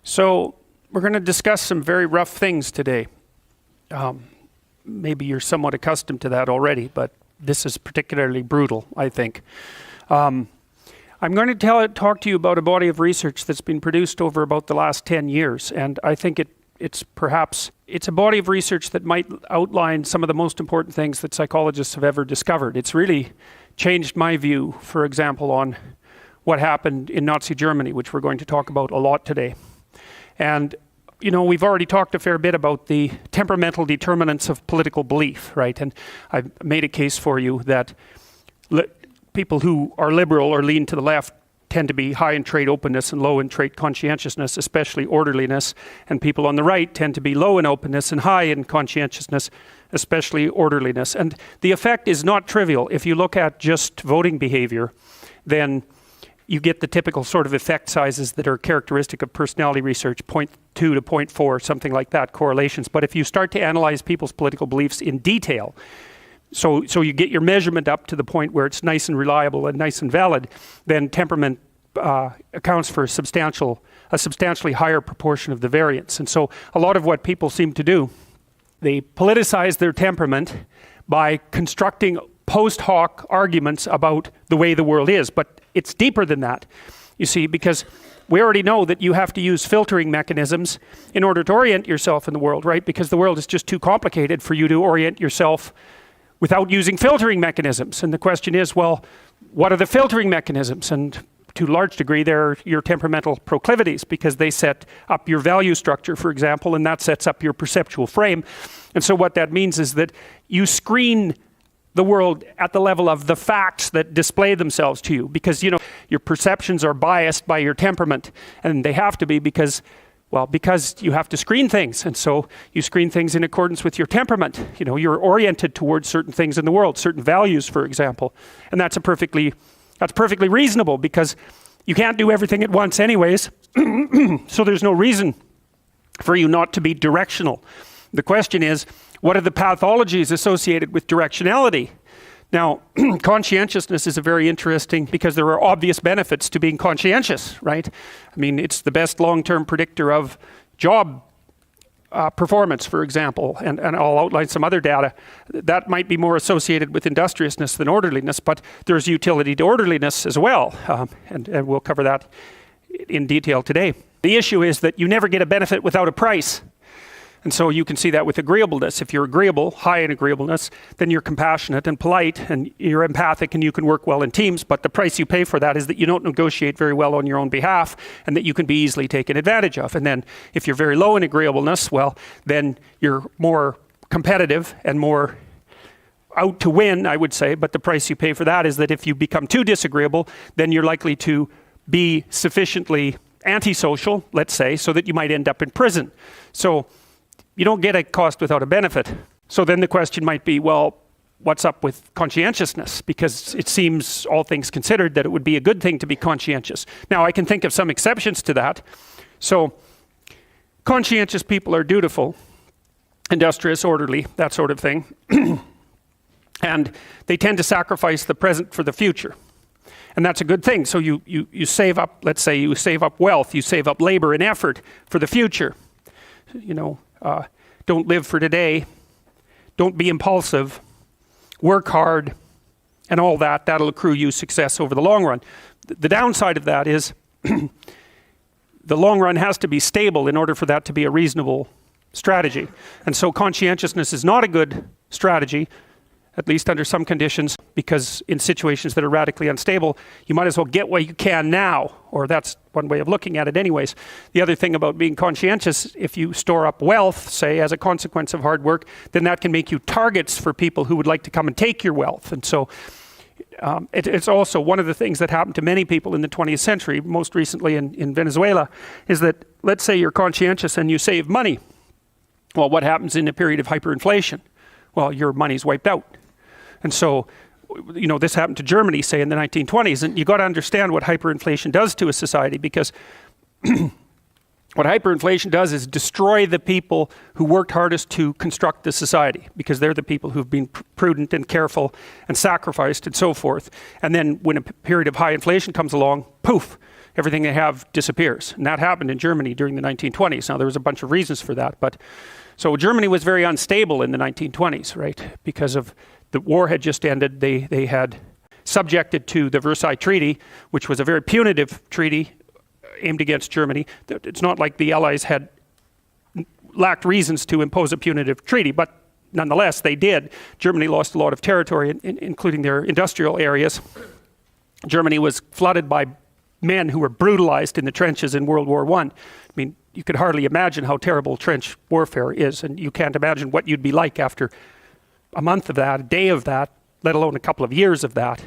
So we're going to discuss some very rough things today. Maybe you're somewhat accustomed to that already, but this is particularly brutal, I think. I'm going to talk to you about a body of research that's been produced over about the last 10 years, and I think it's a body of research that might outline some of the most important things that psychologists have ever discovered. It's really changed my view, for example, on what happened in Nazi Germany, which we're going to talk about a lot today. And you know, we've already talked a fair bit about the temperamental determinants of political belief, right? And I've made a case for you that people who are liberal or lean to the left tend to be high in trait openness and low in trait conscientiousness, especially orderliness. And people on the right tend to be low in openness and high in conscientiousness, especially orderliness. And the effect is not trivial. If you look at just voting behavior, then you get the typical sort of effect sizes that are characteristic of personality research, 0.2 to 0.4, something like that, correlations. But if you start to analyze people's political beliefs in detail, so you get your measurement up to the point where it's nice and reliable and nice and valid, then temperament accounts for a substantially higher proportion of the variance. And so a lot of what people seem to do, they politicize their temperament by constructing post hoc arguments about the way the world is. But it's deeper than that, you see, because we already know that you have to use filtering mechanisms in order to orient yourself in the world, right? Because the world is just too complicated for you to orient yourself without using filtering mechanisms. And the question is, well, what are the filtering mechanisms? And to a large degree, they're your temperamental proclivities, because they set up your value structure, for example, and that sets up your perceptual frame. And so what that means is that you screen the world at the level of the facts that display themselves to you, because you know your perceptions are biased by your temperament, and they have to be because you have to screen things, and so you screen things in accordance with your temperament. You know, you're oriented towards certain things in the world, certain values, for example, and that's perfectly reasonable, because you can't do everything at once anyways. So there's no reason for you not to be directional. The question is, what are the pathologies associated with directionality? Now, conscientiousness is a very interesting, because there are obvious benefits to being conscientious, right? I mean, it's the best long-term predictor of job performance, for example, and I'll outline some other data. That might be more associated with industriousness than orderliness, but there's utility to orderliness as well, and we'll cover that in detail today. The issue is that you never get a benefit without a price. And so you can see that with agreeableness. If you're agreeable, high in agreeableness, then you're compassionate and polite, and you're empathic, and you can work well in teams. But the price you pay for that is that you don't negotiate very well on your own behalf, and that you can be easily taken advantage of. And then if you're very low in agreeableness, well, then you're more competitive and more out to win, I would say. But the price you pay for that is that if you become too disagreeable, then you're likely to be sufficiently antisocial, let's say, so that you might end up in prison. So you don't get a cost without a benefit. So then the question might be, well, what's up with conscientiousness? Because it seems, all things considered, that it would be a good thing to be conscientious. Now, I can think of some exceptions to that. So conscientious people are dutiful, industrious, orderly, that sort of thing. And they tend to sacrifice the present for the future. And that's a good thing. So you save up, let's say you save up wealth, you save up labor and effort for the future. You know, don't live for today, don't be impulsive, work hard, and all that. That'll accrue you success over the long run. The downside of that is the long run has to be stable in order for that to be a reasonable strategy. And so conscientiousness is not a good strategy, at least under some conditions, because in situations that are radically unstable, you might as well get what you can now, or that's one way of looking at it anyways. The other thing about being conscientious, if you store up wealth, say, as a consequence of hard work, then that can make you targets for people who would like to come and take your wealth. And so it's also one of the things that happened to many people in the 20th century, most recently in Venezuela, is that, let's say you're conscientious and you save money. Well, what happens in a period of hyperinflation? Well, your money's wiped out. And so, you know, this happened to Germany, say, in the 1920s, and you got to understand what hyperinflation does to a society, because what hyperinflation does is destroy the people who worked hardest to construct the society, because they're the people who've been prudent and careful and sacrificed and so forth. And then when a period of high inflation comes along, poof, everything they have disappears. And that happened in Germany during the 1920s. Now, there was a bunch of reasons for that, but so Germany was very unstable in the 1920s, right? Because of the war had just ended. They had subjected to the Versailles Treaty, which was a very punitive treaty aimed against Germany. It's not like the Allies had lacked reasons to impose a punitive treaty, but nonetheless, they did. Germany lost a lot of territory, including their industrial areas. Germany was flooded by men who were brutalized in the trenches in World War I. I mean, you could hardly imagine how terrible trench warfare is, and you can't imagine what you'd be like after a month of that, a day of that, let alone a couple of years of that.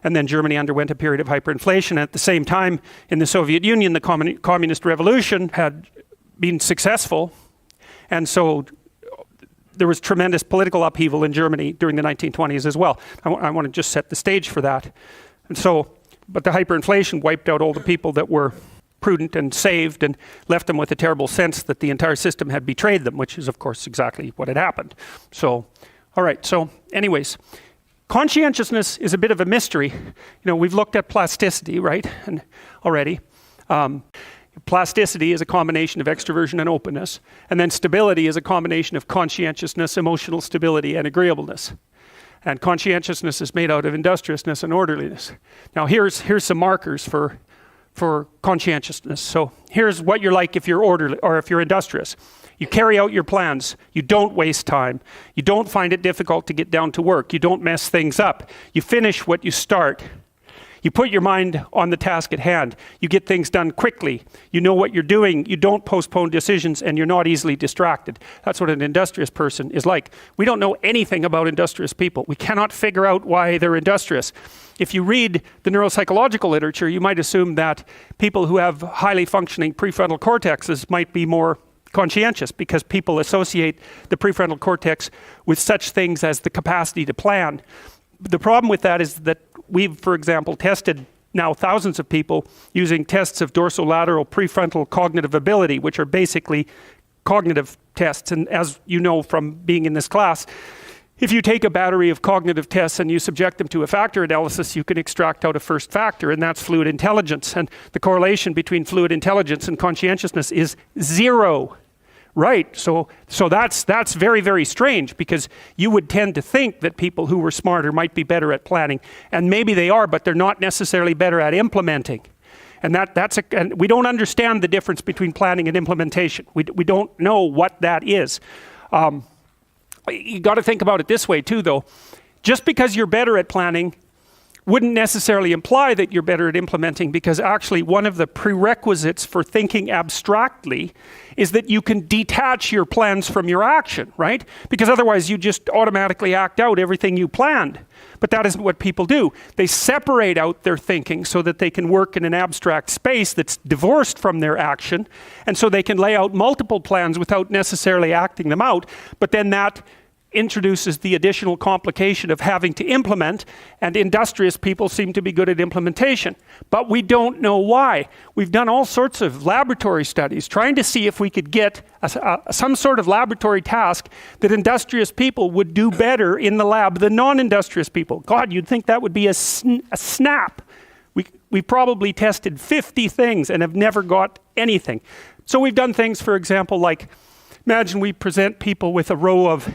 And then Germany underwent a period of hyperinflation. At the same time, in the Soviet Union, the communist revolution had been successful. And so there was tremendous political upheaval in Germany during the 1920s as well. I want to just set the stage for that. And so, but the hyperinflation wiped out all the people that were prudent and saved and left them with a terrible sense that the entire system had betrayed them, which is, of course, exactly what had happened. So, all right, so anyways, conscientiousness is a bit of a mystery. You know, we've looked at plasticity, right, and already. Plasticity is a combination of extroversion and openness, and then stability is a combination of conscientiousness, emotional stability, and agreeableness. And conscientiousness is made out of industriousness and orderliness. Now here's some markers for conscientiousness. So here's what you're like if you're orderly or if you're industrious. You carry out your plans. You don't waste time. You don't find it difficult to get down to work. You don't mess things up. You finish what you start. You put your mind on the task at hand. You get things done quickly. You know what you're doing. You don't postpone decisions, and you're not easily distracted. That's what an industrious person is like. We don't know anything about industrious people. We cannot figure out why they're industrious. If you read the neuropsychological literature, you might assume that people who have highly functioning prefrontal cortexes might be more conscientious, because people associate the prefrontal cortex with such things as the capacity to plan. The problem with that is that we've, for example, tested now thousands of people using tests of dorsolateral prefrontal cognitive ability, which are basically cognitive tests. And as you know from being in this class, if you take a battery of cognitive tests and you subject them to a factor analysis, you can extract out a first factor, and that's fluid intelligence. And the correlation between fluid intelligence and conscientiousness is 0. Right, so that's very, very strange, because you would tend to think that people who were smarter might be better at planning, and maybe they are, but they're not necessarily better at implementing. And and we don't understand the difference between planning and implementation. We don't know what that is. You got to think about it this way too, though. Just because you're better at planning wouldn't necessarily imply that you're better at implementing, because actually one of the prerequisites for thinking abstractly is that you can detach your plans from your action, right? Because otherwise you just automatically act out everything you planned. But that isn't what people do. They separate out their thinking so that they can work in an abstract space that's divorced from their action, and so they can lay out multiple plans without necessarily acting them out. But then that introduces the additional complication of having to implement, and industrious people seem to be good at implementation. But we don't know why. We've done all sorts of laboratory studies trying to see if we could get some sort of laboratory task that industrious people would do better in the lab than non-industrious people. God, you'd think that would be a snap. We probably tested 50 things and have never got anything. So we've done things, for example, like, imagine we present people with a row of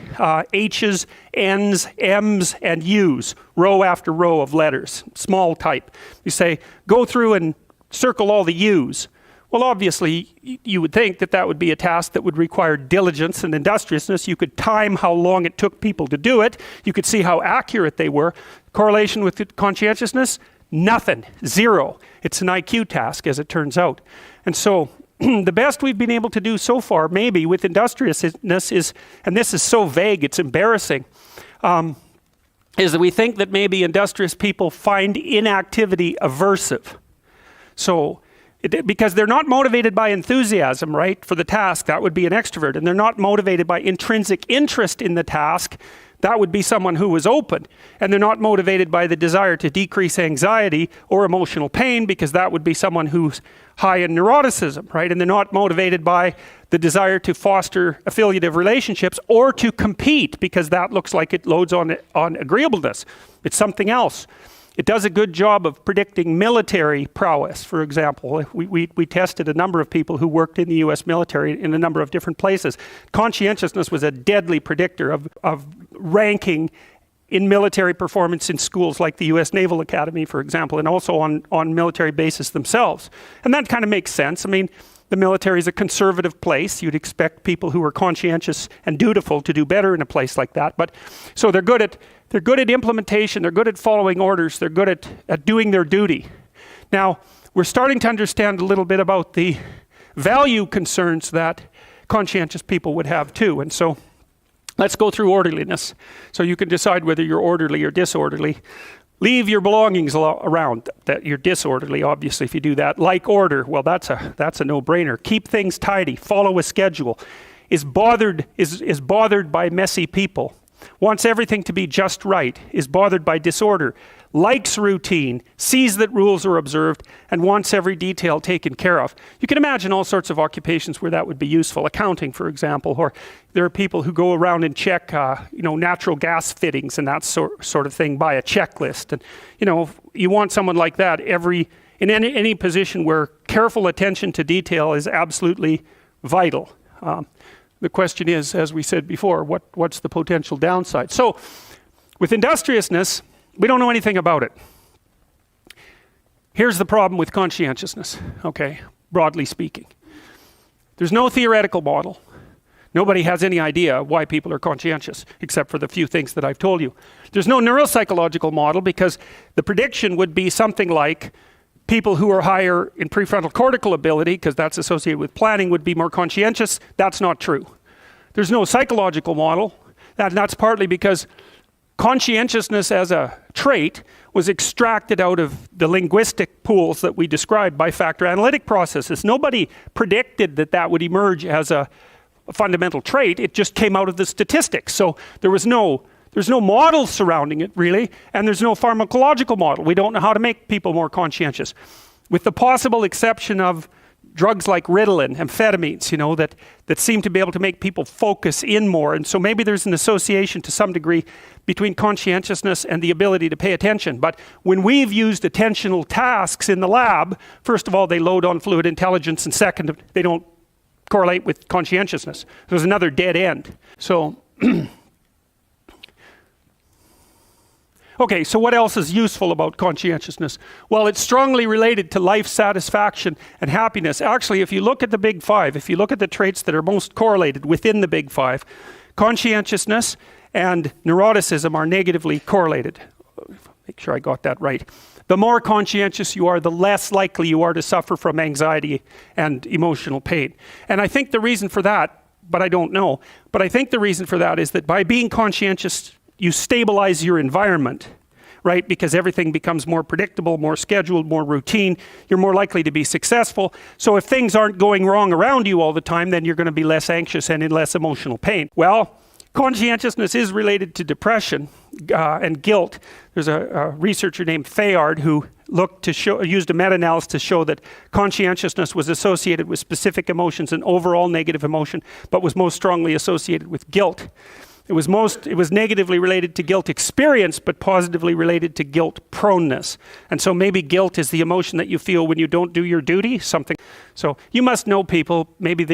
H's, N's, M's, and U's, row after row of letters, small type. You say, go through and circle all the U's. Well, obviously, you would think that that would be a task that would require diligence and industriousness. You could time how long it took people to do it. You could see how accurate they were. Correlation with conscientiousness? Nothing. 0. It's an IQ task, as it turns out. And so the best we've been able to do so far, maybe with industriousness, is, and this is so vague, it's embarrassing, is that we think that maybe industrious people find inactivity aversive. So, because they're not motivated by enthusiasm, right, for the task, that would be an extrovert, and they're not motivated by intrinsic interest in the task, that would be someone who was open. And they're not motivated by the desire to decrease anxiety or emotional pain, because that would be someone who's high in neuroticism, right? And they're not motivated by the desire to foster affiliative relationships or to compete, because that looks like it loads on agreeableness. It's something else. It does a good job of predicting military prowess, for example. We tested a number of people who worked in the US military in a number of different places. Conscientiousness was a deadly predictor of ranking in military performance in schools like the US Naval Academy, for example, and also on military bases themselves. And that kind of makes sense. I mean, the military is a conservative place. You'd expect people who are conscientious and dutiful to do better in a place like that. But so they're good at implementation, they're good at following orders, they're good at doing their duty. Now, we're starting to understand a little bit about the value concerns that conscientious people would have too. And so let's go through orderliness. So you can decide whether you're orderly or disorderly. Leave your belongings around. That you're disorderly, obviously, if you do that. Like order, well, that's a no-brainer. Keep things tidy. Follow a schedule. Is bothered by messy people. Wants everything to be just right. Is bothered by disorder. Likes routine. Sees that rules are observed, and wants every detail taken care of. You can imagine all sorts of occupations where that would be useful. Accounting, for example, or there are people who go around and check, natural gas fittings and that sort of thing by a checklist. And you want someone like that in any position where careful attention to detail is absolutely vital. The question is, as we said before, what's the potential downside? So, with industriousness, we don't know anything about it. Here's the problem with conscientiousness, okay, broadly speaking. There's no theoretical model. Nobody has any idea why people are conscientious, except for the few things that I've told you. There's no neuropsychological model because the prediction would be something like people who are higher in prefrontal cortical ability, because that's associated with planning, would be more conscientious. That's not true. There's no psychological model. That's partly because conscientiousness as a trait was extracted out of the linguistic pools that we described by factor analytic processes. Nobody predicted that would emerge as a fundamental trait. It just came out of the statistics. So there's no model surrounding it, really, and there's no pharmacological model. We don't know how to make people more conscientious. With the possible exception of drugs like Ritalin, amphetamines, that seem to be able to make people focus in more. And so maybe there's an association to some degree between conscientiousness and the ability to pay attention. But when we've used attentional tasks in the lab, first of all, they load on fluid intelligence, and second, they don't correlate with conscientiousness. There's another dead end. So, okay, so what else is useful about conscientiousness? Well, it's strongly related to life satisfaction and happiness. Actually, if you look at the big five, if you look at the traits that are most correlated within the big five, conscientiousness and neuroticism are negatively correlated. Make sure I got that right. The more conscientious you are, the less likely you are to suffer from anxiety and emotional pain. And I think the reason for that, but I don't know, but I think the reason for that is that by being conscientious, you stabilize your environment, right? Because everything becomes more predictable, more scheduled, more routine. You're more likely to be successful. So if things aren't going wrong around you all the time, then you're going to be less anxious and in less emotional pain. Well, conscientiousness is related to depression and guilt. There's a researcher named Fayard who used a meta-analysis to show that conscientiousness was associated with specific emotions and overall negative emotion, but was most strongly associated with guilt. It was negatively related to guilt experience, but positively related to guilt proneness. And so maybe guilt is the emotion that you feel when you don't do your duty, something. So you must know people, maybe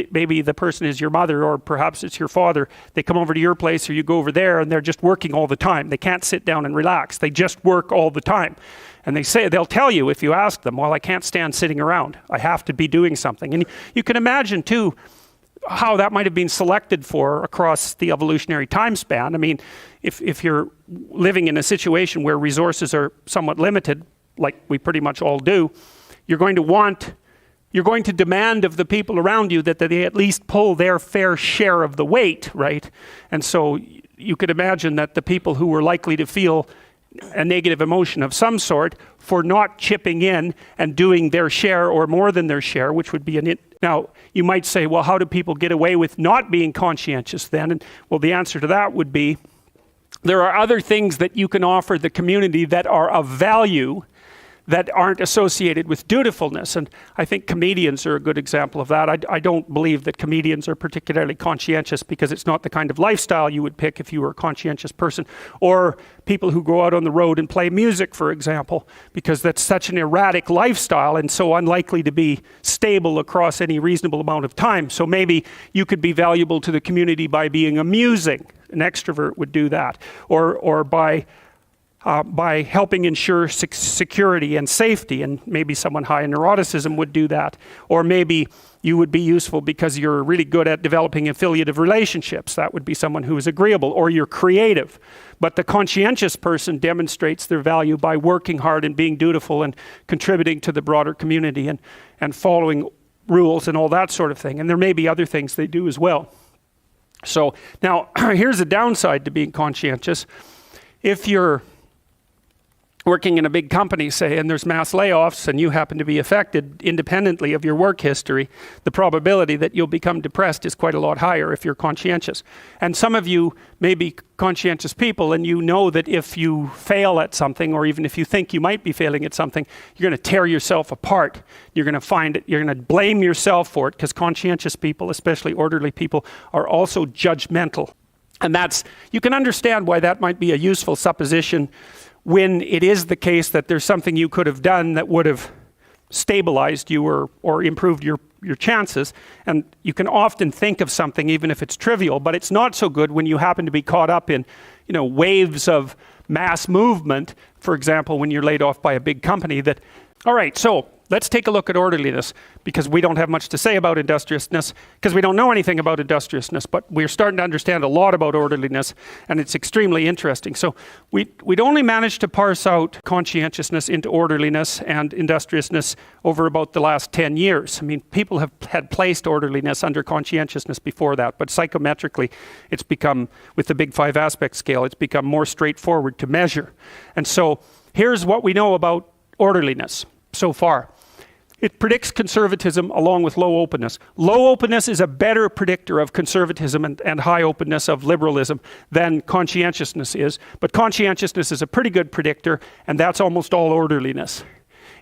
the person is your mother, or perhaps it's your father. They come over to your place or you go over there and they're just working all the time. They can't sit down and relax. They just work all the time. And they'll tell you if you ask them, well, I can't stand sitting around. I have to be doing something. And you can imagine too, how that might have been selected for across the evolutionary time span. I mean, if you're living in a situation where resources are somewhat limited, like we pretty much all do, you're going to demand of the people around you that they at least pull their fair share of the weight, right? And so you could imagine that the people who were likely to feel a negative emotion of some sort for not chipping in and doing their share or more than their share, which would be Now, you might say, well, how do people get away with not being conscientious then? And well, the answer to that would be, there are other things that you can offer the community that are of value that aren't associated with dutifulness. And I think comedians are a good example of that. I don't believe that comedians are particularly conscientious because it's not the kind of lifestyle you would pick if you were a conscientious person. Or people who go out on the road and play music, for example, because that's such an erratic lifestyle and so unlikely to be stable across any reasonable amount of time. So maybe you could be valuable to the community by being amusing. An extrovert would do that. Or by helping ensure security and safety, and maybe someone high in neuroticism would do that. Or maybe you would be useful because you're really good at developing affiliative relationships. That would be someone who is agreeable. Or you're creative. But the conscientious person demonstrates their value by working hard and being dutiful and contributing to the broader community and following rules and all that sort of thing. And there may be other things they do as well. So now here's a downside to being conscientious. If you're working in a big company, say, and there's mass layoffs and you happen to be affected independently of your work history, the probability that you'll become depressed is quite a lot higher if you're conscientious. And some of you may be conscientious people and you know that if you fail at something, or even if you think you might be failing at something, you're going to tear yourself apart. You're going to find it, you're going to blame yourself for it, because conscientious people, especially orderly people, are also judgmental. And you can understand why that might be a useful supposition when it is the case that there's something you could have done that would have stabilized you or improved your chances. And you can often think of something even if it's trivial, but it's not so good when you happen to be caught up in, waves of mass movement. For example, when you're laid off by a big company all right, so let's take a look at orderliness, because we don't have much to say about industriousness, because we don't know anything about industriousness, but we're starting to understand a lot about orderliness, and it's extremely interesting. So we'd only managed to parse out conscientiousness into orderliness and industriousness over about the last 10 years. I mean, people had placed orderliness under conscientiousness before that, but psychometrically, it's become, with the big 5 aspect scale, it's become more straightforward to measure. And so here's what we know about orderliness so far. It predicts conservatism along with low openness. Low openness is a better predictor of conservatism and high openness of liberalism than conscientiousness is. But conscientiousness is a pretty good predictor, and that's almost all orderliness.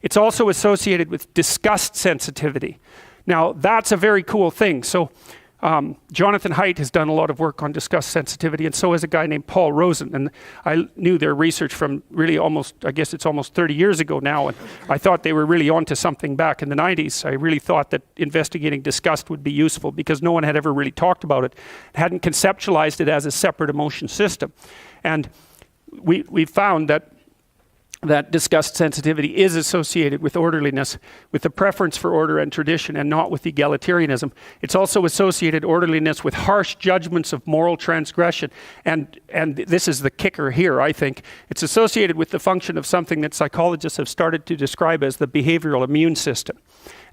It's also associated with disgust sensitivity. Now, that's a very cool thing. So Jonathan Haidt has done a lot of work on disgust sensitivity, and so has a guy named Paul Rosen. And I knew their research from really almost 30 years ago now, and I thought they were really onto something back in the 90s. I really thought that investigating disgust would be useful because no one had ever really talked about it, hadn't conceptualized it as a separate emotion system. And we found that disgust sensitivity is associated with orderliness, with the preference for order and tradition, and not with egalitarianism. It's also associated orderliness with harsh judgments of moral transgression. And this is the kicker here, I think. It's associated with the function of something that psychologists have started to describe as the behavioral immune system.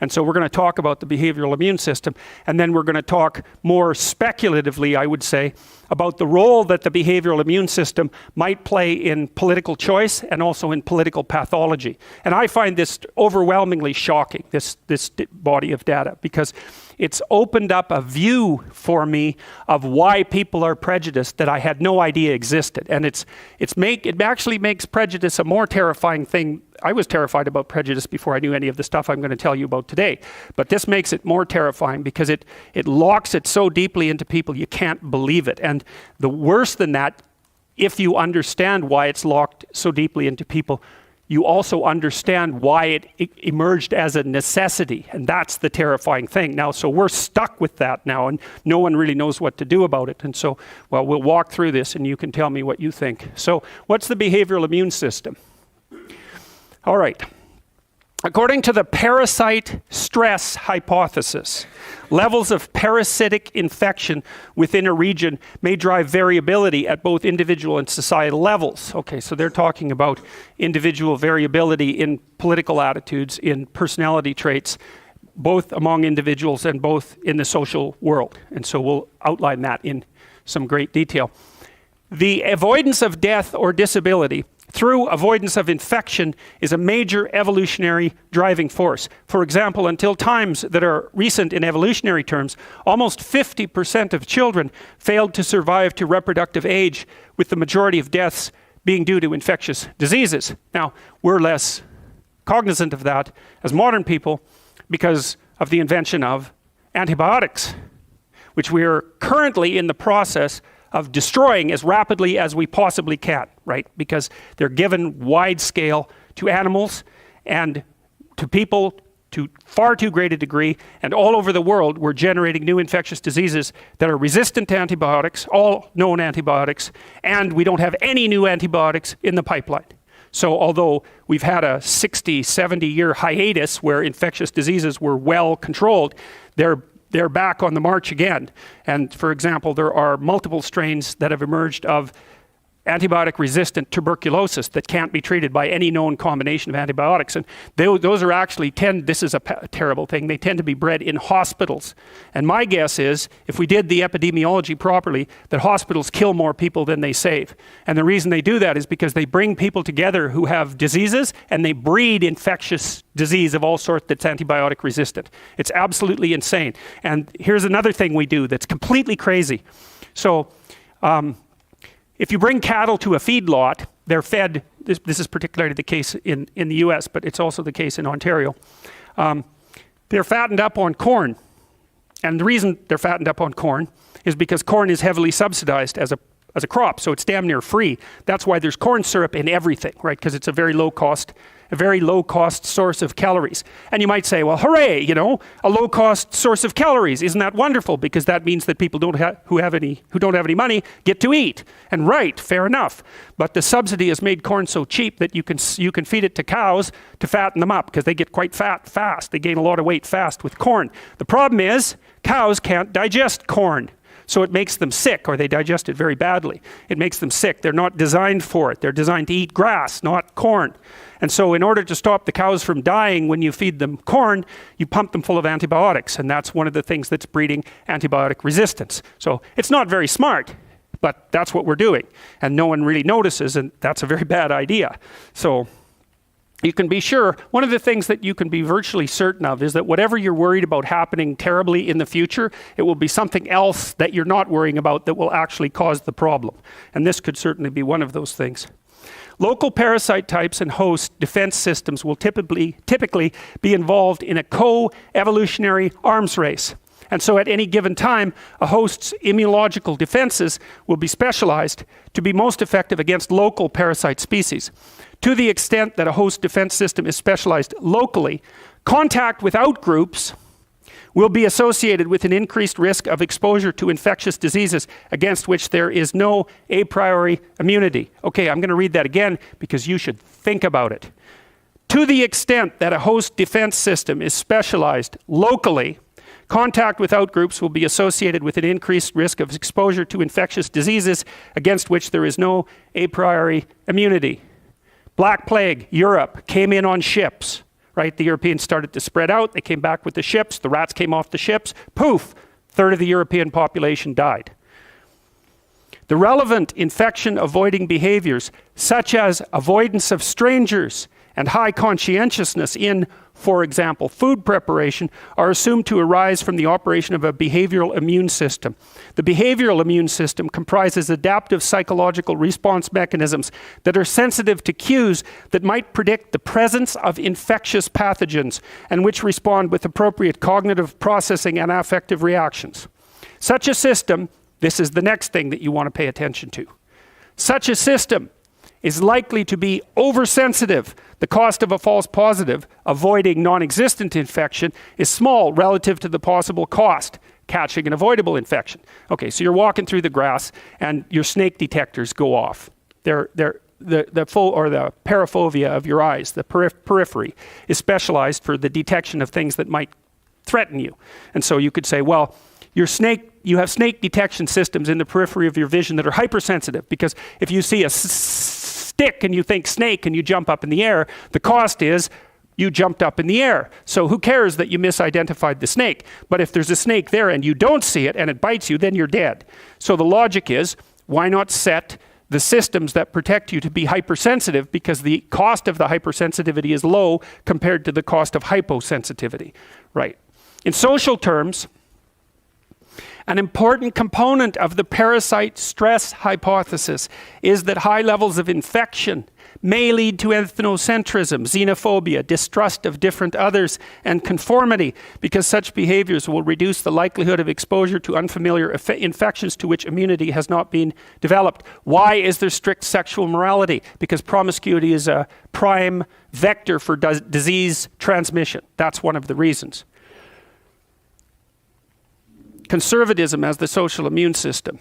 And so we're going to talk about the behavioral immune system, and then we're going to talk more speculatively, I would say, about the role that the behavioral immune system might play in political choice and also in political pathology. And I find this overwhelmingly shocking, this body of data, because it's opened up a view for me of why people are prejudiced that I had no idea existed. And it actually makes prejudice a more terrifying thing. I was terrified about prejudice before I knew any of the stuff I'm going to tell you about today. But this makes it more terrifying because it locks it so deeply into people you can't believe it. And the worse than that, if you understand why it's locked so deeply into people, you also understand why it emerged as a necessity. And that's the terrifying thing. Now, so we're stuck with that now, and no one really knows what to do about it. And so, well, we'll walk through this and you can tell me what you think. So what's the behavioral immune system? All right. According to the parasite stress hypothesis, levels of parasitic infection within a region may drive variability at both individual and societal levels. Okay, so they're talking about individual variability in political attitudes, in personality traits, both among individuals and both in the social world. And so we'll outline that in some great detail. The avoidance of death or disability through avoidance of infection is a major evolutionary driving force. For example, until times that are recent in evolutionary terms, almost 50% of children failed to survive to reproductive age, with the majority of deaths being due to infectious diseases. Now, we're less cognizant of that as modern people because of the invention of antibiotics, which we are currently in the process of destroying as rapidly as we possibly can, right? Because they're given wide scale to animals and to people to far too great a degree, and all over the world we're generating new infectious diseases that are resistant to antibiotics, all known antibiotics, and we don't have any new antibiotics in the pipeline. So although we've had a 60, 70-year hiatus where infectious diseases were well controlled, they're back on the march again. And for example, there are multiple strains that have emerged of antibiotic-resistant tuberculosis that can't be treated by any known combination of antibiotics. And those are actually this is a terrible thing, they tend to be bred in hospitals. And my guess is, if we did the epidemiology properly, that hospitals kill more people than they save. And the reason they do that is because they bring people together who have diseases and they breed infectious disease of all sorts that's antibiotic resistant. It's absolutely insane. And here's another thing we do that's completely crazy. So, if you bring cattle to a feedlot, they're fed, this is particularly the case in the US, but it's also the case in Ontario. They're fattened up on corn. And the reason they're fattened up on corn is because corn is heavily subsidized as a crop, so it's damn near free. That's why there's corn syrup in everything, right? Because it's a very low cost source of calories. And you might say, well, hooray, you know, a low cost source of calories. Isn't that wonderful? Because that means that people who don't have any money get to eat. And right, fair enough. But the subsidy has made corn so cheap that you can feed it to cows to fatten them up because they get quite fat fast. They gain a lot of weight fast with corn. The problem is cows can't digest corn. So it makes them sick, or they digest it very badly. It makes them sick. They're not designed for it. They're designed to eat grass, not corn. And so in order to stop the cows from dying when you feed them corn, you pump them full of antibiotics. And that's one of the things that's breeding antibiotic resistance. So it's not very smart, but that's what we're doing. And no one really notices, and that's a very bad idea. So you can be sure, one of the things that you can be virtually certain of is that whatever you're worried about happening terribly in the future, it will be something else that you're not worrying about that will actually cause the problem. And this could certainly be one of those things. Local parasite types and host defense systems will typically be involved in a co-evolutionary arms race. And so at any given time, a host's immunological defenses will be specialized to be most effective against local parasite species. To the extent that a host defense system is specialized locally, contact with outgroups will be associated with an increased risk of exposure to infectious diseases against which there is no a priori immunity. Okay, I'm going to read that again because you should think about it. To the extent that a host defense system is specialized locally, contact with outgroups will be associated with an increased risk of exposure to infectious diseases against which there is no a priori immunity. Black Plague, Europe, came in on ships, right? The Europeans started to spread out. They came back with the ships. The rats came off the ships. Poof, third of the European population died. The relevant infection-avoiding behaviors, such as avoidance of strangers and high conscientiousness in, for example, food preparation, are assumed to arise from the operation of a behavioral immune system. The behavioral immune system comprises adaptive psychological response mechanisms that are sensitive to cues that might predict the presence of infectious pathogens and which respond with appropriate cognitive processing and affective reactions. Such a system, this is the next thing that you want to pay attention to. Such a system is likely to be oversensitive. The cost of a false positive, avoiding non-existent infection, is small relative to the possible cost, catching an avoidable infection. Okay, so you're walking through the grass and your snake detectors go off. The paraphobia of your eyes, the periphery, is specialized for the detection of things that might threaten you. And so you could say, well, you have snake detection systems in the periphery of your vision that are hypersensitive, because if you see a stick and you think snake and you jump up in the air, the cost is you jumped up in the air. So who cares that you misidentified the snake? But if there's a snake there and you don't see it and it bites you, then you're dead. So the logic is, why not set the systems that protect you to be hypersensitive, because the cost of the hypersensitivity is low compared to the cost of hyposensitivity, right? In social terms, an important component of the parasite stress hypothesis is that high levels of infection may lead to ethnocentrism, xenophobia, distrust of different others, and conformity, because such behaviors will reduce the likelihood of exposure to unfamiliar infections to which immunity has not been developed. Why is there strict sexual morality? Because promiscuity is a prime vector for disease transmission. That's one of the reasons. Conservatism as the social immune system.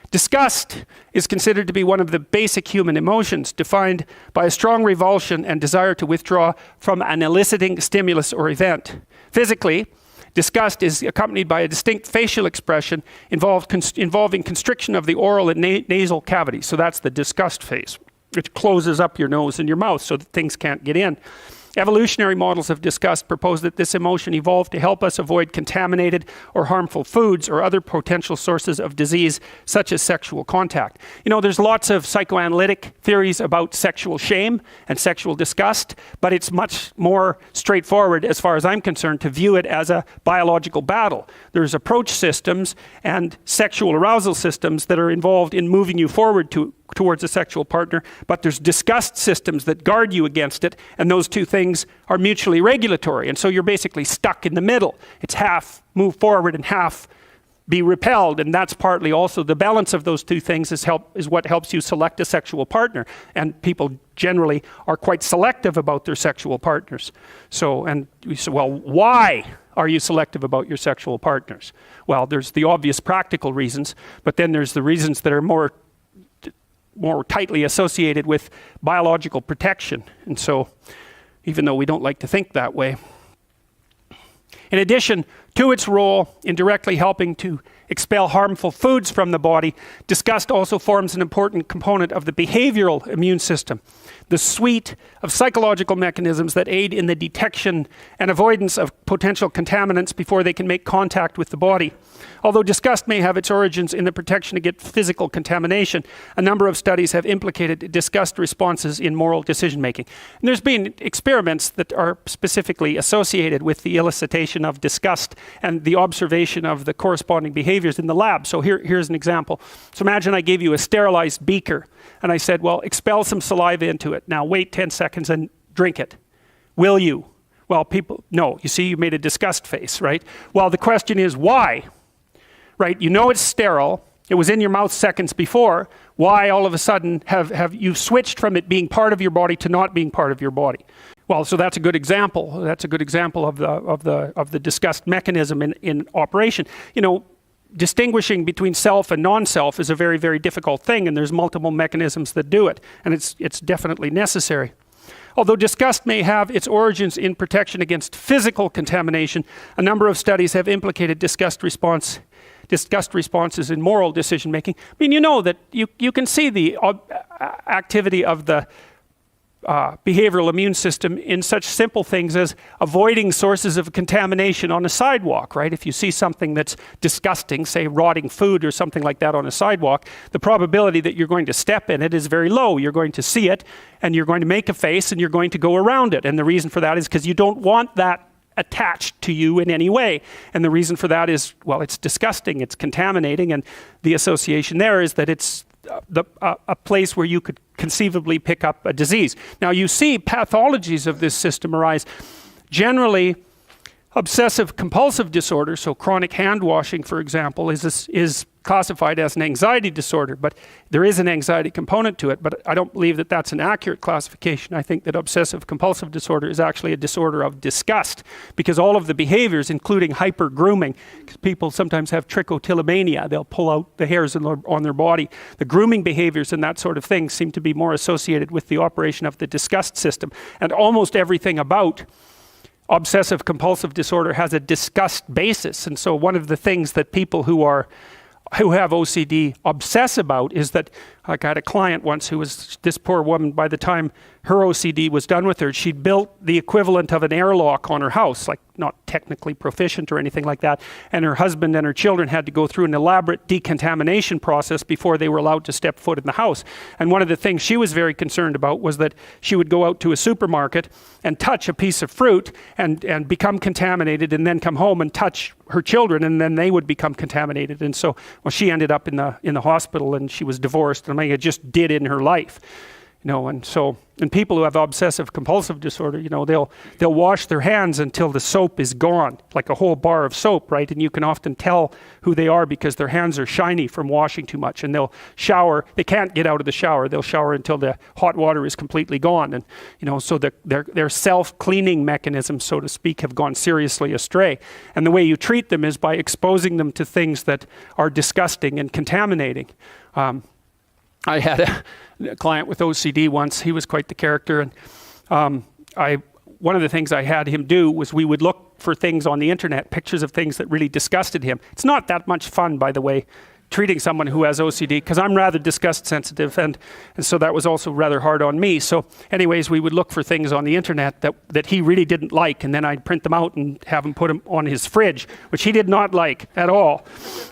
Disgust is considered to be one of the basic human emotions, defined by a strong revulsion and desire to withdraw from an eliciting stimulus or event. Physically, disgust is accompanied by a distinct facial expression involving constriction of the oral and nasal cavities. So that's the disgust phase, which closes up your nose and your mouth so that things can't get in. Evolutionary models of disgust propose that this emotion evolved to help us avoid contaminated or harmful foods or other potential sources of disease, such as sexual contact. You know, there's lots of psychoanalytic theories about sexual shame and sexual disgust, but it's much more straightforward, as far as I'm concerned, to view it as a biological battle. There's approach systems and sexual arousal systems that are involved in moving you forward towards a sexual partner, but there's disgust systems that guard you against it, and those two things are mutually regulatory, and so you're basically stuck in the middle. It's half move forward and half be repelled, and that's partly also the balance of those two things is what helps you select a sexual partner, and people generally are quite selective about their sexual partners. So, and we say, well, why are you selective about your sexual partners? Well, there's the obvious practical reasons, but then there's the reasons that are more tightly associated with biological protection. And so, even though we don't like to think that way. In addition to its role in directly helping to expel harmful foods from the body, disgust also forms an important component of the behavioral immune system, the suite of psychological mechanisms that aid in the detection and avoidance of potential contaminants before they can make contact with the body. Although disgust may have its origins in the protection against physical contamination, a number of studies have implicated disgust responses in moral decision-making. And there's been experiments that are specifically associated with the elicitation of disgust and the observation of the corresponding behaviors in the lab. So here's an example. So imagine I gave you a sterilized beaker, and I said, well, expel some saliva into it. Now wait 10 seconds and drink it. Will you? Well, people, no. You see, you made a disgust face, right? Well, the question is, why? Right, you know it's sterile, it was in your mouth seconds before, why all of a sudden have you switched from it being part of your body to not being part of your body? Well, so that's a good example. That's a good example of the disgust mechanism in operation. You know, distinguishing between self and non-self is a very, very difficult thing, and there's multiple mechanisms that do it, and it's definitely necessary. Although disgust may have its origins in protection against physical contamination, a number of studies have implicated disgust responses in moral decision making. I mean, you know that you can see the activity of the behavioral immune system in such simple things as avoiding sources of contamination on a sidewalk, right? If you see something that's disgusting, say rotting food or something like that on a sidewalk, the probability that you're going to step in it is very low. You're going to see it, and you're going to make a face, and you're going to go around it. And the reason for that is because you don't want that attached to you in any way. And the reason for that is, well, it's disgusting, it's contaminating, and the association there is that it's a place where you could conceivably pick up a disease. Now you see pathologies of this system arise. Generally, obsessive compulsive disorder, so chronic hand washing, for example, is classified as an anxiety disorder, but there is an anxiety component to it, but I don't believe that that's an accurate classification. I think that obsessive compulsive disorder is actually a disorder of disgust, because all of the behaviors, including hyper grooming, because people sometimes have trichotillomania, they'll pull out the hairs on their body. The grooming behaviors and that sort of thing seem to be more associated with the operation of the disgust system, and almost everything about obsessive compulsive disorder has a disgust basis. And so one of the things that people who have OCD obsess about is that, like I had a client once who was, this poor woman, by the time her OCD was done with her, she'd built the equivalent of an airlock on her house, like not technically proficient or anything like that, and her husband and her children had to go through an elaborate decontamination process before they were allowed to step foot in the house. And one of the things she was very concerned about was that she would go out to a supermarket and touch a piece of fruit and become contaminated, and then come home and touch her children, and then they would become contaminated. And so, well, she ended up in the hospital, and she was divorced, and I mean, it just did in her life. And people who have obsessive compulsive disorder, they'll wash their hands until the soap is gone, like a whole bar of soap, right? And you can often tell who they are because their hands are shiny from washing too much. And they'll shower, they can't get out of the shower. They'll shower until the hot water is completely gone. And, so their self-cleaning mechanisms, so to speak, have gone seriously astray. And the way you treat them is by exposing them to things that are disgusting and contaminating. I had a client with OCD once. He was quite the character. And one of the things I had him do was we would look for things on the internet, pictures of things that really disgusted him. It's not that much fun, by the way, treating someone who has OCD, because I'm rather disgust sensitive, and so that was also rather hard on me. So anyways, we would look for things on the internet that he really didn't like, and then I'd print them out and have him put them on his fridge, which he did not like at all.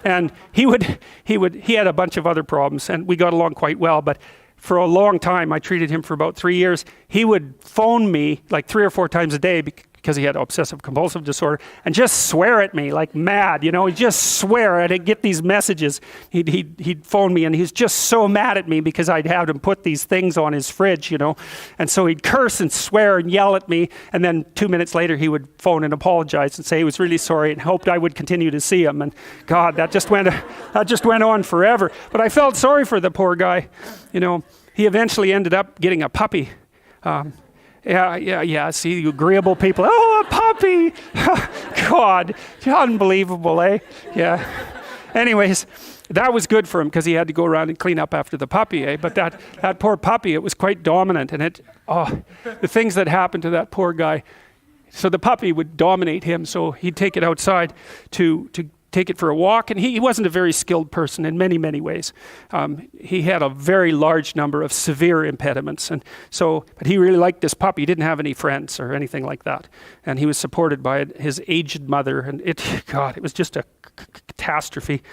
And he had a bunch of other problems, and we got along quite well, but for a long time, I treated him for about 3 years. He would phone me like 3 or 4 times a day because he had obsessive compulsive disorder, and just swear at me like mad. He'd just swear. I'd get these messages. He'd phone me, and he's just so mad at me because I'd had him put these things on his fridge, and so he'd curse and swear and yell at me, and then 2 minutes later he would phone and apologize and say he was really sorry and hoped I would continue to see him. And God, that just went on forever. But I felt sorry for the poor guy. He eventually ended up getting a puppy. Yeah. See, you agreeable people. Oh, a puppy. God, unbelievable, eh? Yeah. Anyways, that was good for him because he had to go around and clean up after the puppy, eh? But that poor puppy, it was quite dominant. And the things that happened to that poor guy. So the puppy would dominate him. So he'd take it outside to take it for a walk, and he wasn't a very skilled person in many, many ways. He had a very large number of severe impediments, but he really liked this puppy. He didn't have any friends or anything like that, and he was supported by his aged mother, and it was just a catastrophe.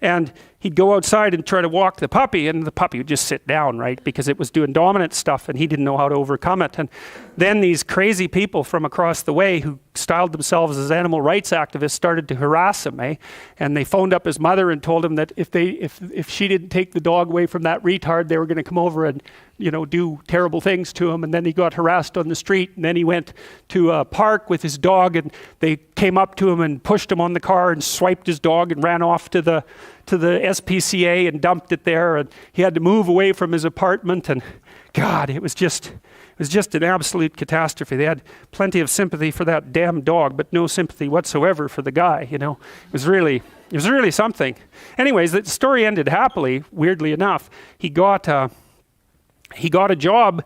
And he'd go outside and try to walk the puppy, and the puppy would just sit down, right? Because it was doing dominant stuff, and he didn't know how to overcome it. And then these crazy people from across the way who styled themselves as animal rights activists started to harass him, eh? And they phoned up his mother and told him that if she didn't take the dog away from that retard, they were going to come over and do terrible things to him. And then he got harassed on the street, and then he went to a park with his dog, and they came up to him and pushed him on the car and swiped his dog and ran off to the SPCA and dumped it there, and he had to move away from his apartment. And God, it was just an absolute catastrophe. They had plenty of sympathy for that damn dog, but no sympathy whatsoever for the guy. It was really something. Anyways, the story ended happily. Weirdly enough, he got a job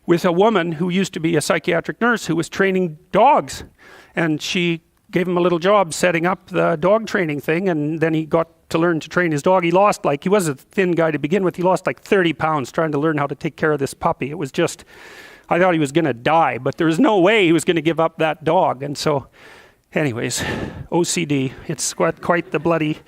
with a woman who used to be a psychiatric nurse who was training dogs, and she gave him a little job setting up the dog training thing, and then he got to learn to train his dog. He was a thin guy to begin with. He lost like 30 pounds trying to learn how to take care of this puppy. It was just, I thought he was going to die, but there was no way he was going to give up that dog. And so, anyways, OCD, it's quite the bloody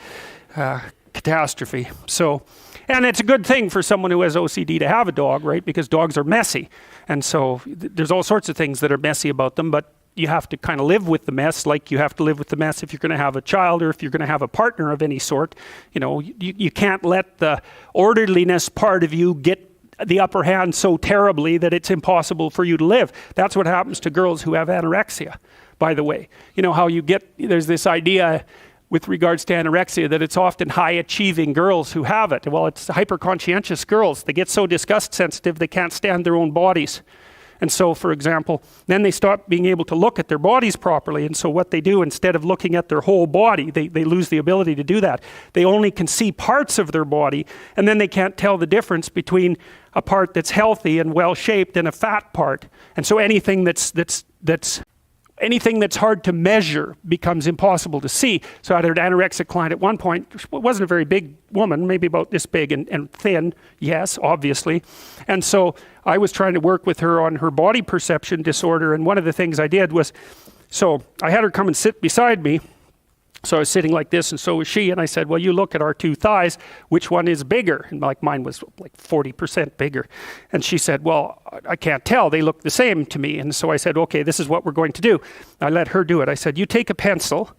catastrophe. So, and it's a good thing for someone who has OCD to have a dog, right? Because dogs are messy. And so there's all sorts of things that are messy about them, but you have to kind of live with the mess, like you have to live with the mess if you're going to have a child or if you're going to have a partner of any sort. You can't let the orderliness part of you get the upper hand so terribly that it's impossible for you to live. That's what happens to girls who have anorexia, by the way. How there's this idea with regards to anorexia that it's often high-achieving girls who have it. Well, it's hyper-conscientious girls. They get so disgust sensitive they can't stand their own bodies. And so, for example, then they stop being able to look at their bodies properly. And so what they do, instead of looking at their whole body, they lose the ability to do that. They only can see parts of their body, and then they can't tell the difference between a part that's healthy and well-shaped and a fat part. And so anything that's hard to measure becomes impossible to see. So I had an anorexic client at one point. She wasn't a very big woman, maybe about this big and thin, yes, obviously. And so I was trying to work with her on her body perception disorder, and one of the things I did was, so I had her come and sit beside me. So I was sitting like this, and so was she, and I said, well, you look at our two thighs, which one is bigger? And like mine was like 40% bigger. And she said, well, I can't tell, they look the same to me. And so I said, okay, this is what we're going to do. I let her do it. I said, you take a pencil,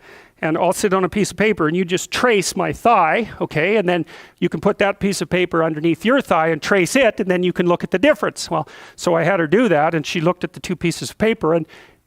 and I'll sit on a piece of paper and you just trace my thigh, okay? And then you can put that piece of paper underneath your thigh and trace it, and then you can look at the difference. Well, so I had her do that, and she looked at the two pieces of paper and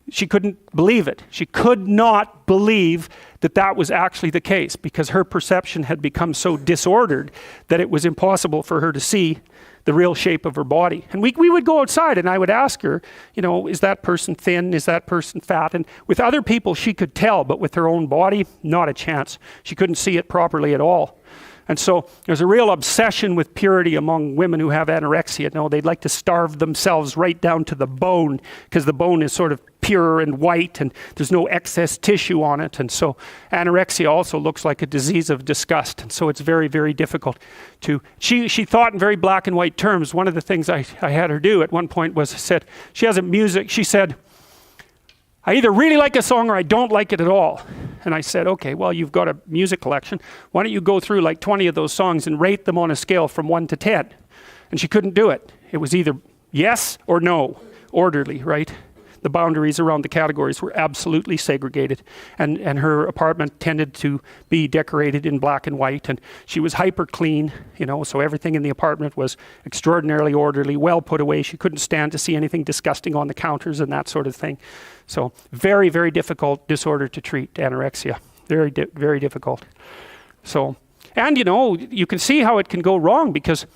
she couldn't believe it. She could not believe that that was actually the case, because her perception had become so disordered that it was impossible for her to see the real shape of her body. And we would go outside and I would ask her, you know, is that person thin? Is that person fat? And with other people she could tell, but with her own body, not a chance. She couldn't see it properly at all. And so there's a real obsession with purity among women who have anorexia. You know, they'd like to starve themselves right down to the bone, because the bone is sort of pure and white and there's no excess tissue on it. And so anorexia also looks like a disease of disgust. And so it's very, very difficult to... She thought in very black and white terms. One of the things I had her do at one point was, she has a music, she said, I either really like a song or I don't like it at all. And I said, okay, well, you've got a music collection. Why don't you go through like 20 of those songs and rate them on a scale from 1 to 10? And she couldn't do it. It was either yes or no, orderly, right? The boundaries around the categories were absolutely segregated. And her apartment tended to be decorated in black and white. And she was hyper clean, you know, so everything in the apartment was extraordinarily orderly, well put away. She couldn't stand to see anything disgusting on the counters and that sort of thing. So very, very difficult disorder to treat, anorexia. Very, very difficult. So, and you know, you can see how it can go wrong, because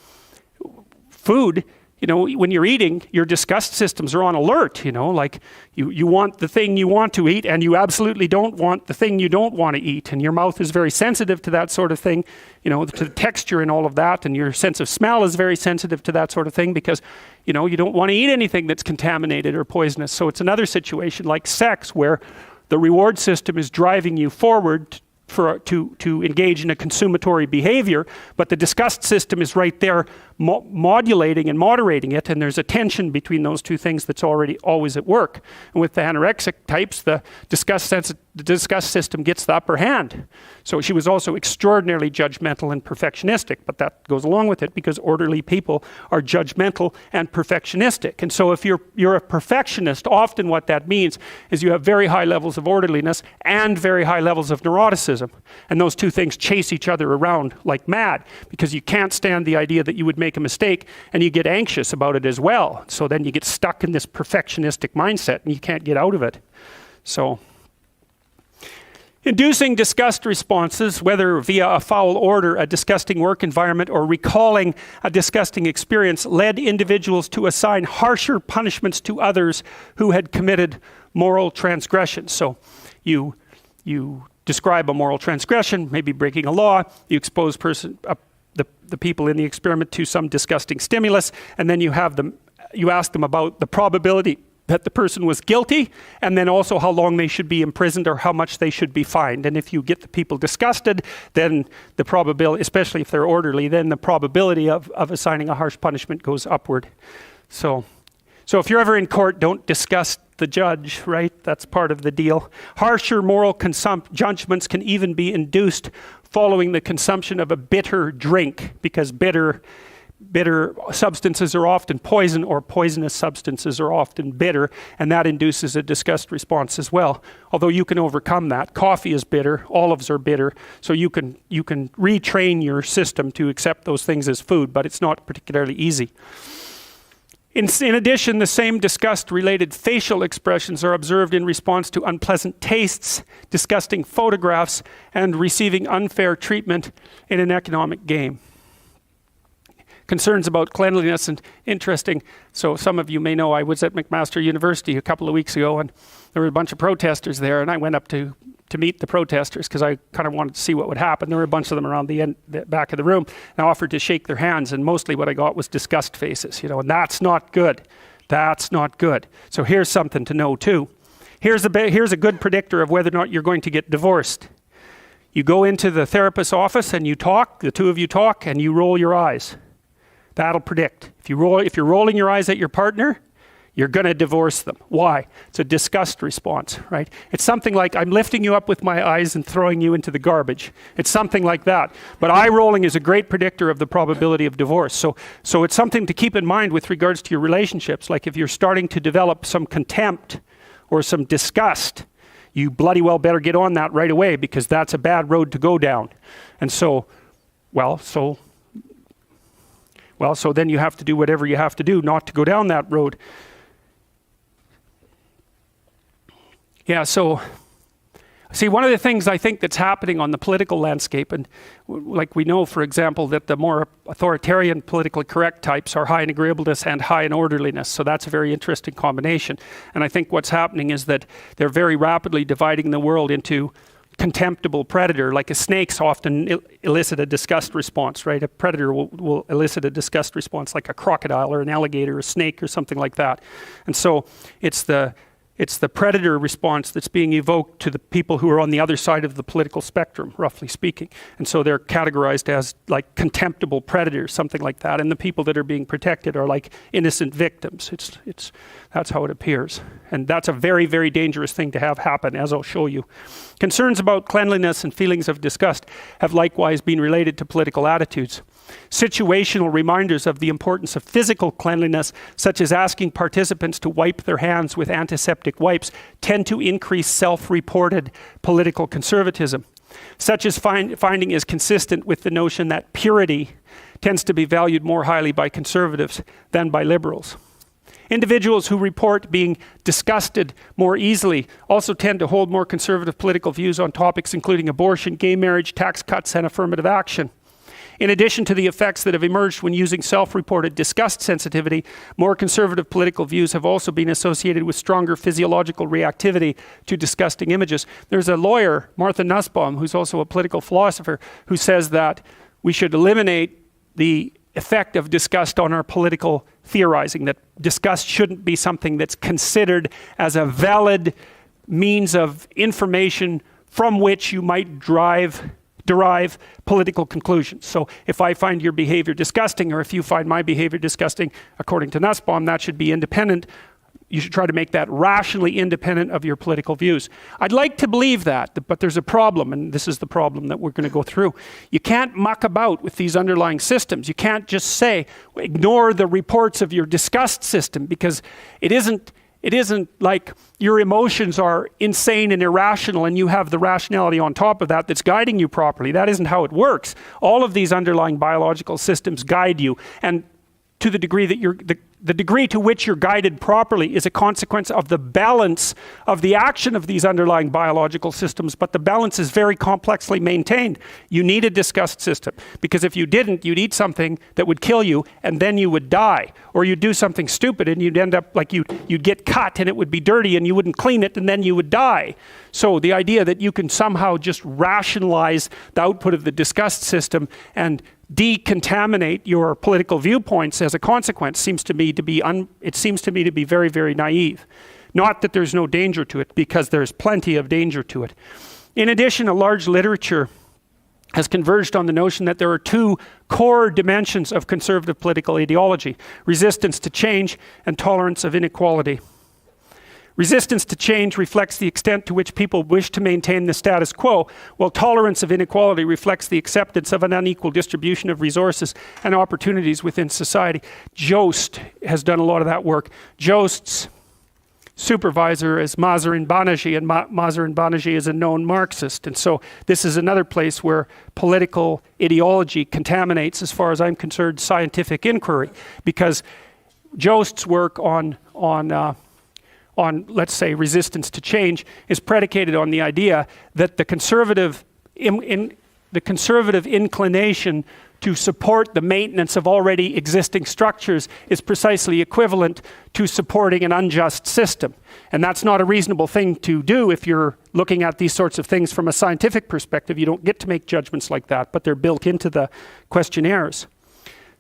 food, you know, when you're eating, your disgust systems are on alert, you know, like you want the thing you want to eat and you absolutely don't want the thing you don't want to eat. And your mouth is very sensitive to that sort of thing, you know, to the texture and all of that. And your sense of smell is very sensitive to that sort of thing, because, you know, you don't want to eat anything that's contaminated or poisonous. So it's another situation like sex, where the reward system is driving you forward to engage in a consumatory behavior, but the disgust system is right there modulating and moderating it, and there's a tension between those two things that's always at work. And with the anorexic types, the disgust system gets the upper hand. So she was also extraordinarily judgmental and perfectionistic, but that goes along with it, because orderly people are judgmental and perfectionistic. And so if you're a perfectionist, often what that means is you have very high levels of orderliness and very high levels of neuroticism. And those two things chase each other around like mad, because you can't stand the idea that you would make a mistake, and you get anxious about it as well. So then you get stuck in this perfectionistic mindset and you can't get out of it. So inducing disgust responses, whether via a foul order, a disgusting work environment, or recalling a disgusting experience, led individuals to assign harsher punishments to others who had committed moral transgressions. So you describe a moral transgression, maybe breaking a law, you expose the people in the experiment to some disgusting stimulus, and then you ask them about the probability that the person was guilty, and then also how long they should be imprisoned or how much they should be fined. And if you get the people disgusted, then the probability, especially if they're orderly, then the probability of assigning a harsh punishment goes upward. So if you're ever in court, don't disgust the judge, right? That's part of the deal. Harsher moral judgments can even be induced following the consumption of a bitter drink, because bitter substances are often poison, or poisonous substances are often bitter, and that induces a disgust response as well. Although you can overcome that. Coffee is bitter, olives are bitter, so you can retrain your system to accept those things as food, but it's not particularly easy. In addition, the same disgust-related facial expressions are observed in response to unpleasant tastes, disgusting photographs, and receiving unfair treatment in an economic game. Concerns about cleanliness, and interesting. So some of you may know I was at McMaster University a couple of weeks ago, and there were a bunch of protesters there, and I went up to meet the protesters because I kind of wanted to see what would happen. There were a bunch of them around the back of the room, and I offered to shake their hands, and mostly what I got was disgust faces, you know, and that's not good. That's not good. So here's something to know too. Here's a good predictor of whether or not you're going to get divorced. You go into the therapist's office and you talk, the two of you talk, and you roll your eyes. That'll predict. If you're rolling your eyes at your partner, you're going to divorce them. Why? It's a disgust response, right? It's something like, I'm lifting you up with my eyes and throwing you into the garbage. It's something like that. But eye rolling is a great predictor of the probability of divorce. So it's something to keep in mind with regards to your relationships. Like if you're starting to develop some contempt or some disgust, you bloody well better get on that right away, because that's a bad road to go down. And so then you have to do whatever you have to do not to go down that road. Yeah, so see, one of the things I think that's happening on the political landscape, and like we know, for example, that the more authoritarian politically correct types are high in agreeableness and high in orderliness. So that's a very interesting combination. And I think what's happening is that they're very rapidly dividing the world into contemptible predator. Like a snake's often elicit a disgust response, right? A predator will elicit a disgust response, like a crocodile or an alligator or a snake or something like that. And so it's the predator response that's being evoked to the people who are on the other side of the political spectrum, roughly speaking. And so they're categorized as like contemptible predators, something like that. And the people that are being protected are like innocent victims. That's how it appears. And that's a very, very dangerous thing to have happen, as I'll show you. Concerns about cleanliness and feelings of disgust have likewise been related to political attitudes. Situational reminders of the importance of physical cleanliness, such as asking participants to wipe their hands with antiseptic wipes, tend to increase self-reported political conservatism. Such as finding is consistent with the notion that purity tends to be valued more highly by conservatives than by liberals. Individuals who report being disgusted more easily also tend to hold more conservative political views on topics including abortion, gay marriage, tax cuts, and affirmative action. In addition to the effects that have emerged when using self-reported disgust sensitivity, more conservative political views have also been associated with stronger physiological reactivity to disgusting images. There's a lawyer, Martha Nussbaum, who's also a political philosopher, who says that we should eliminate the effect of disgust on our political theorizing, that disgust shouldn't be something that's considered as a valid means of information from which you might derive political conclusions. So if I find your behavior disgusting, or if you find my behavior disgusting, according to Nussbaum, that should be independent. You should try to make that rationally independent of your political views. I'd like to believe that, but there's a problem, and this is the problem that we're going to go through. You can't muck about with these underlying systems. You can't just say, ignore the reports of your disgust system, because it isn't like your emotions are insane and irrational and you have the rationality on top of that that's guiding you properly. That isn't how it works. All of these underlying biological systems guide you, and to the degree that the degree to which you're guided properly is a consequence of the balance of the action of these underlying biological systems, but the balance is very complexly maintained. You need a disgust system, because if you didn't, you'd eat something that would kill you and then you would die. Or you'd do something stupid and you'd end up like you'd get cut and it would be dirty and you wouldn't clean it and then you would die. So the idea that you can somehow just rationalize the output of the disgust system and decontaminate your political viewpoints as a consequence seems to me to be very, very naive. Not that there's no danger to it, because there's plenty of danger to it. In addition, a large literature has converged on the notion that there are two core dimensions of conservative political ideology: resistance to change and tolerance of inequality. Resistance to change reflects the extent to which people wish to maintain the status quo, while tolerance of inequality reflects the acceptance of an unequal distribution of resources and opportunities within society. Jost has done a lot of that work. Jost's supervisor is Mazarin Banaji, and Mazarin Banaji is a known Marxist. And so this is another place where political ideology contaminates, as far as I'm concerned, scientific inquiry, because Jost's work on let's say resistance to change is predicated on the idea that the conservative inclination to support the maintenance of already existing structures is precisely equivalent to supporting an unjust system. And that's not a reasonable thing to do if you're looking at these sorts of things from a scientific perspective. You don't get to make judgments like that, but they're built into the questionnaires.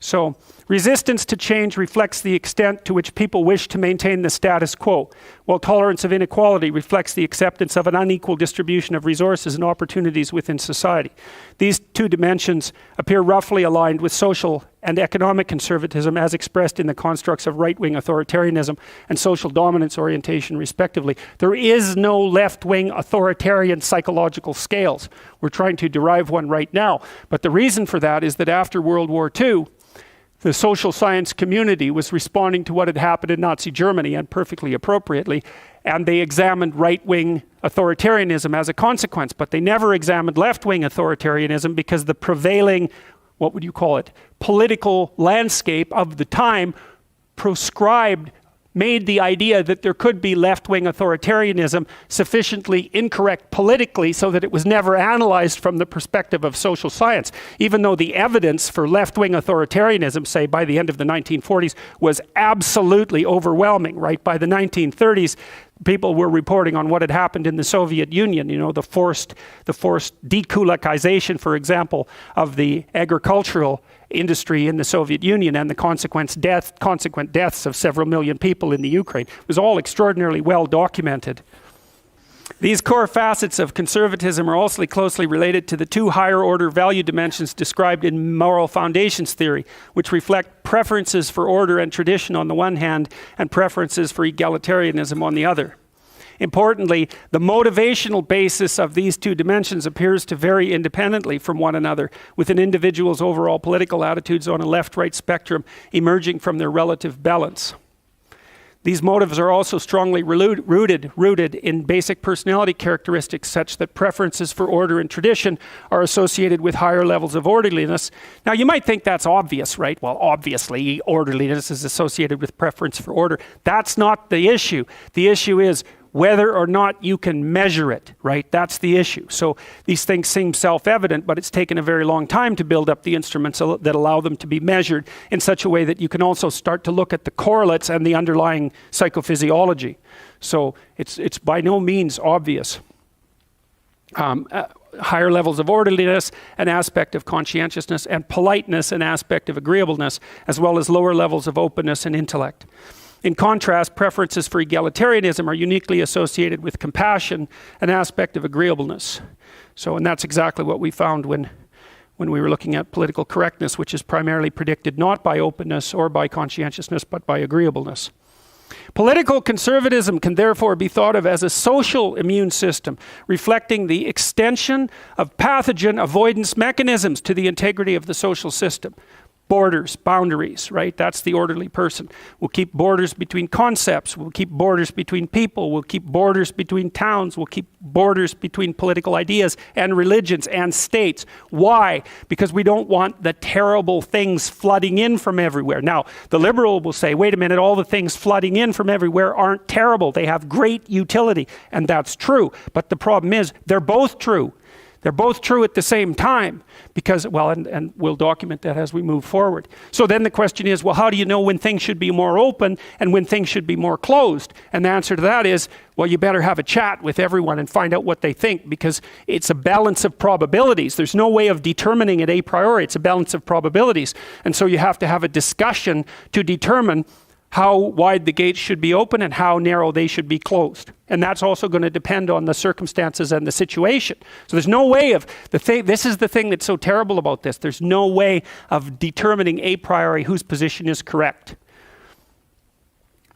So, resistance to change reflects the extent to which people wish to maintain the status quo, while tolerance of inequality reflects the acceptance of an unequal distribution of resources and opportunities within society. These two dimensions appear roughly aligned with social and economic conservatism as expressed in the constructs of right-wing authoritarianism and social dominance orientation, respectively. There is no left-wing authoritarian psychological scales. We're trying to derive one right now. But the reason for that is that after World War II, the social science community was responding to what had happened in Nazi Germany, and perfectly appropriately, and they examined right-wing authoritarianism as a consequence, but they never examined left-wing authoritarianism because the prevailing, what would you call it, political landscape of the time made the idea that there could be left-wing authoritarianism sufficiently incorrect politically so that it was never analyzed from the perspective of social science, even though the evidence for left-wing authoritarianism, say by the end of the 1940s, was absolutely overwhelming, right? By the 1930s, people were reporting on what had happened in the Soviet Union, you know, the forced dekulakization, for example, of the agricultural industry in the Soviet Union and the consequent deaths of several million people in the Ukraine. It was all extraordinarily well documented. These core facets of conservatism are also closely related to the two higher order value dimensions described in moral foundations theory, which reflect preferences for order and tradition on the one hand and preferences for egalitarianism on the other. Importantly, the motivational basis of these two dimensions appears to vary independently from one another, with an individual's overall political attitudes on a left-right spectrum emerging from their relative balance. These motives are also strongly rooted in basic personality characteristics such that preferences for order and tradition are associated with higher levels of orderliness. Now you might think that's obvious, right? Well, obviously orderliness is associated with preference for order. That's not the issue. The issue is whether or not you can measure it, right? That's the issue. So these things seem self-evident, but it's taken a very long time to build up the instruments that allow them to be measured in such a way that you can also start to look at the correlates and the underlying psychophysiology. So it's by no means obvious. Higher levels of orderliness, an aspect of conscientiousness, and politeness, an aspect of agreeableness, as well as lower levels of openness and intellect. In contrast, preferences for egalitarianism are uniquely associated with compassion, an aspect of agreeableness. So, and that's exactly what we found when we were looking at political correctness, which is primarily predicted not by openness or by conscientiousness, but by agreeableness. Political conservatism can therefore be thought of as a social immune system, reflecting the extension of pathogen avoidance mechanisms to the integrity of the social system. Borders, boundaries, right? That's the orderly person. We'll keep borders between concepts. We'll keep borders between people. We'll keep borders between towns. We'll keep borders between political ideas and religions and states. Why? Because we don't want the terrible things flooding in from everywhere. Now, the liberal will say, wait a minute, all the things flooding in from everywhere aren't terrible. They have great utility. And that's true. But the problem is, they're both true. They're both true at the same time because, well, and we'll document that as we move forward. So then the question is, well, how do you know when things should be more open and when things should be more closed? And the answer to that is, well, you better have a chat with everyone and find out what they think, because it's a balance of probabilities. There's no way of determining it a priori. It's a balance of probabilities. And so you have to have a discussion to determine how wide the gates should be open and how narrow they should be closed. And that's also going to depend on the circumstances and the situation. So there's no way of, this is the thing that's so terrible about this. There's no way of determining a priori whose position is correct.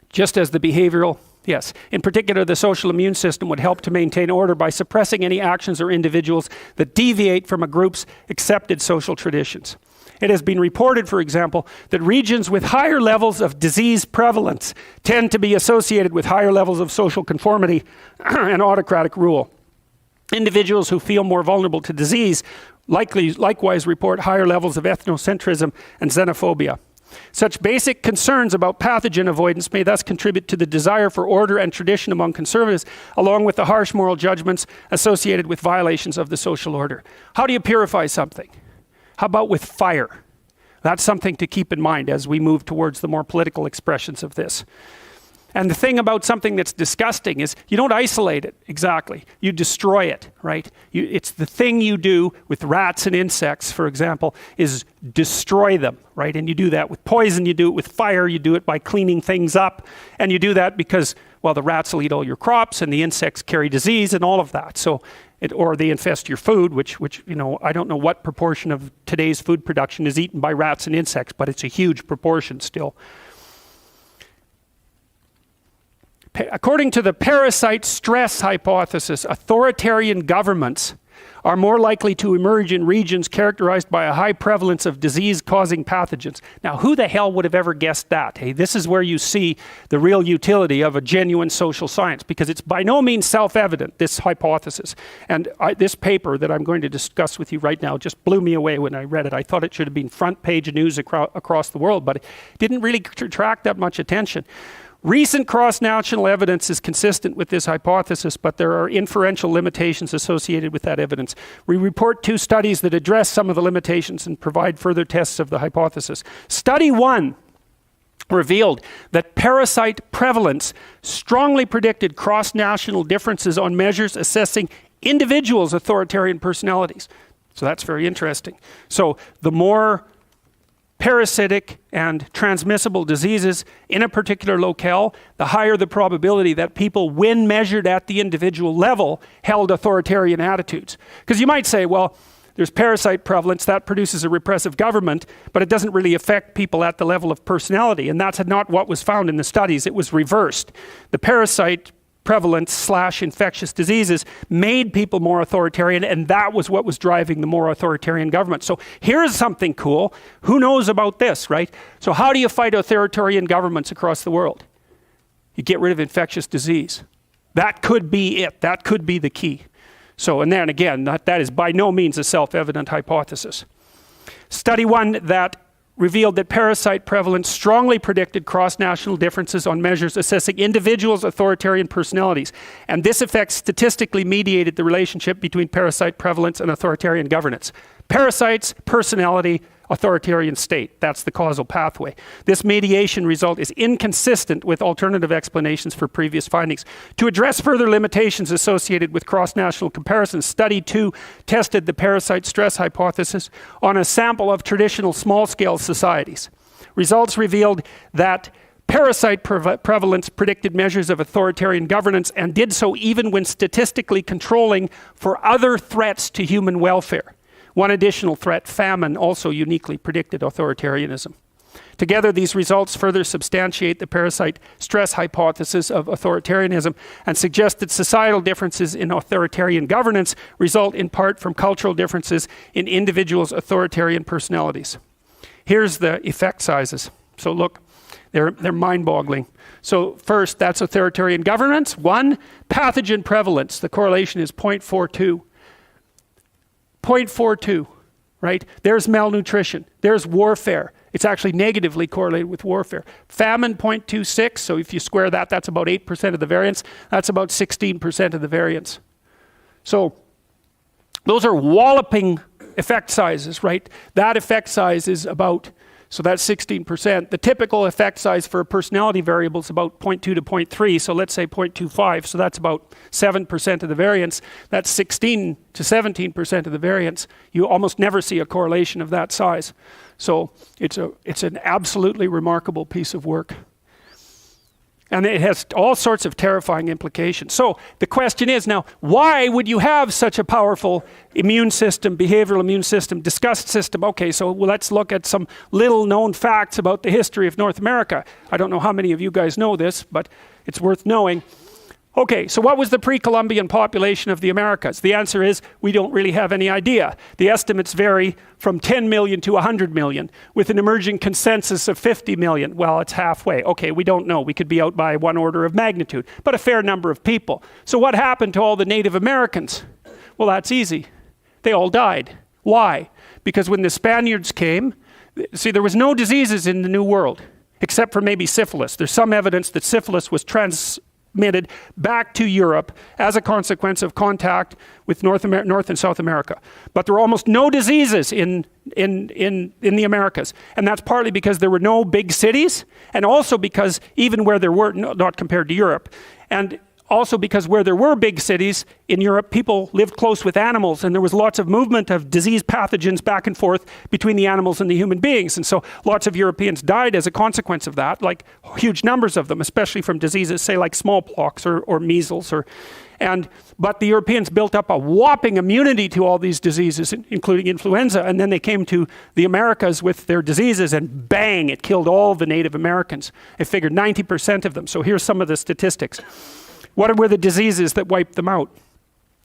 Just as the behavioral, yes, in particular the social immune system would help to maintain order by suppressing any actions or individuals that deviate from a group's accepted social traditions. It has been reported, for example, that regions with higher levels of disease prevalence tend to be associated with higher levels of social conformity and autocratic rule. Individuals who feel more vulnerable to disease likewise report higher levels of ethnocentrism and xenophobia. Such basic concerns about pathogen avoidance may thus contribute to the desire for order and tradition among conservatives, along with the harsh moral judgments associated with violations of the social order. How do you purify something? How about with fire? That's something to keep in mind as we move towards the more political expressions of this. And the thing about something that's disgusting is you don't isolate it exactly. You destroy it, right? It's the thing you do with rats and insects, for example, is destroy them, right? And you do that with poison, you do it with fire, you do it by cleaning things up. And you do that because, well, the rats will eat all your crops and the insects carry disease and all of that. So, or they infest your food, which, you know, I don't know what proportion of today's food production is eaten by rats and insects, but it's a huge proportion still. According to the parasite stress hypothesis, authoritarian governments are more likely to emerge in regions characterized by a high prevalence of disease-causing pathogens. Now, who the hell would have ever guessed that? Hey, this is where you see the real utility of a genuine social science, because it's by no means self-evident, this hypothesis. And this paper that I'm going to discuss with you right now just blew me away when I read it. I thought it should have been front page news across the world, but it didn't really attract that much attention. Recent cross-national evidence is consistent with this hypothesis, but there are inferential limitations associated with that evidence. We report 2 studies that address some of the limitations and provide further tests of the hypothesis. Study 1 revealed that parasite prevalence strongly predicted cross-national differences on measures assessing individuals' authoritarian personalities. So that's very interesting. So the more parasitic and transmissible diseases in a particular locale, the higher the probability that people, when measured at the individual level, held authoritarian attitudes. Because you might say, well, there's parasite prevalence, that produces a repressive government, but it doesn't really affect people at the level of personality. And that's not what was found in the studies. It was reversed. The parasite prevalence / infectious diseases made people more authoritarian, and that was what was driving the more authoritarian government. So here's something cool. Who knows about this, right? So how do you fight authoritarian governments across the world? You get rid of infectious disease. That could be it. That could be the key. So, and then again, that is by no means a self-evident hypothesis. Study 1 that revealed that parasite prevalence strongly predicted cross-national differences on measures assessing individuals' authoritarian personalities. And this effect statistically mediated the relationship between parasite prevalence and authoritarian governance. Parasites, personality, authoritarian state. That's the causal pathway. This mediation result is inconsistent with alternative explanations for previous findings. To address further limitations associated with cross-national comparisons, Study 2 tested the parasite stress hypothesis on a sample of traditional small-scale societies. Results revealed that parasite prevalence predicted measures of authoritarian governance and did so even when statistically controlling for other threats to human welfare. One additional threat, famine, also uniquely predicted authoritarianism. Together, these results further substantiate the parasite stress hypothesis of authoritarianism and suggest that societal differences in authoritarian governance result in part from cultural differences in individuals' authoritarian personalities. Here's the effect sizes. So look, they're mind-boggling. So first, that's authoritarian governance. 1, pathogen prevalence. The correlation is 0.42. 0.42, right? There's malnutrition. There's warfare. It's actually negatively correlated with warfare. Famine, 0.26. So if you square that, that's about 8% of the variance. That's about 16% of the variance. So those are walloping effect sizes, right? That effect size is about, so that's 16%. The typical effect size for a personality variable is about 0.2 to 0.3. So let's say 0.25. So that's about 7% of the variance. That's 16 to 17% of the variance. You almost never see a correlation of that size. So it's an absolutely remarkable piece of work. And it has all sorts of terrifying implications. So the question is now, why would you have such a powerful immune system, behavioral immune system, discussed system? Okay, so let's look at some little known facts about the history of North America. I don't know how many of you guys know this, but it's worth knowing. Okay, so what was the pre-Columbian population of the Americas? The answer is, we don't really have any idea. The estimates vary from 10 million to 100 million, with an emerging consensus of 50 million. Well, it's halfway. Okay, we don't know. We could be out by 1 order of magnitude, but a fair number of people. So what happened to all the Native Americans? Well, that's easy. They all died. Why? Because when the Spaniards came, see, there was no diseases in the New World, except for maybe syphilis. There's some evidence that syphilis was transmitted back to Europe as a consequence of contact with North and South America. But there were almost no diseases in the Americas. And that's partly because there were no big cities, and also because even where there were, not compared to Europe, and also because where there were big cities in Europe, people lived close with animals, and there was lots of movement of disease pathogens back and forth between the animals and the human beings. And so lots of Europeans died as a consequence of that, like huge numbers of them, especially from diseases, say like smallpox or measles. But the Europeans built up a whopping immunity to all these diseases, including influenza, and then they came to the Americas with their diseases, and bang, it killed all the Native Americans. It figured 90% of them. So here's some of the statistics. What were the diseases that wiped them out?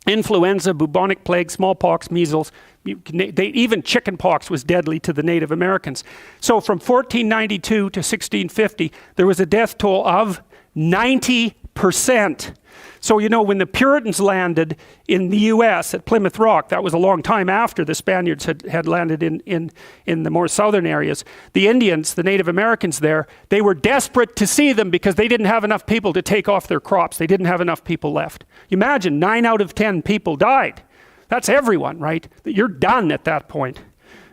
influenza, bubonic plague, smallpox, measles, even chicken pox was deadly to the Native Americans. So from 1492 to 1650, there was a death toll of 90%. So, you know, when the Puritans landed in the U.S. at Plymouth Rock, that was a long time after the Spaniards had landed in the more southern areas. The Indians, the Native Americans there, they were desperate to see them because they didn't have enough people to take off their crops. They didn't have enough people left. You imagine 9 out of 10 people died. That's everyone, right? You're done at that point.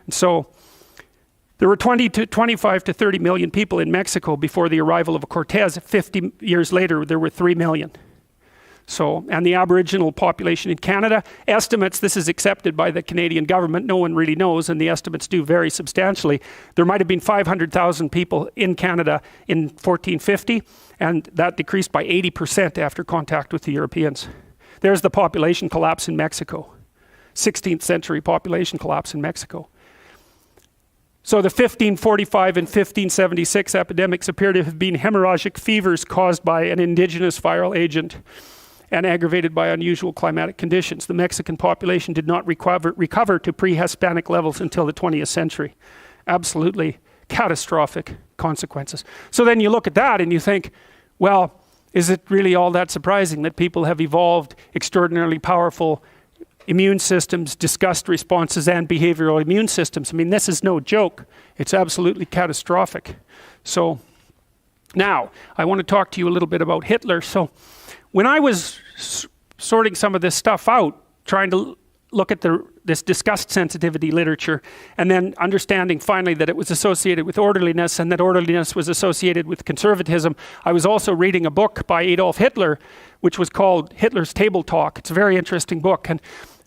And so there were 25 to 30 million people in Mexico before the arrival of Cortez. 50 years later, there were 3 million. So, and the Aboriginal population in Canada, estimates, this is accepted by the Canadian government, no one really knows, and the estimates do vary substantially. There might have been 500,000 people in Canada in 1450, and that decreased by 80% after contact with the Europeans. There's the population collapse in Mexico. 16th century population collapse in Mexico. So the 1545 and 1576 epidemics appear to have been hemorrhagic fevers caused by an indigenous viral agent and aggravated by unusual climatic conditions. The Mexican population did not recover to pre-Hispanic levels until the 20th century. Absolutely catastrophic consequences. So then you look at that and you think, well, is it really all that surprising that people have evolved extraordinarily powerful immune systems, disgust responses, and behavioral immune systems? I mean, this is no joke. It's absolutely catastrophic. So now I want to talk to you a little bit about Hitler. So when I was sorting some of this stuff out, trying to look at this disgust sensitivity literature, and then understanding finally that it was associated with orderliness, and that orderliness was associated with conservatism, I was also reading a book by Adolf Hitler, which was called Hitler's Table Talk. It's a very interesting book. And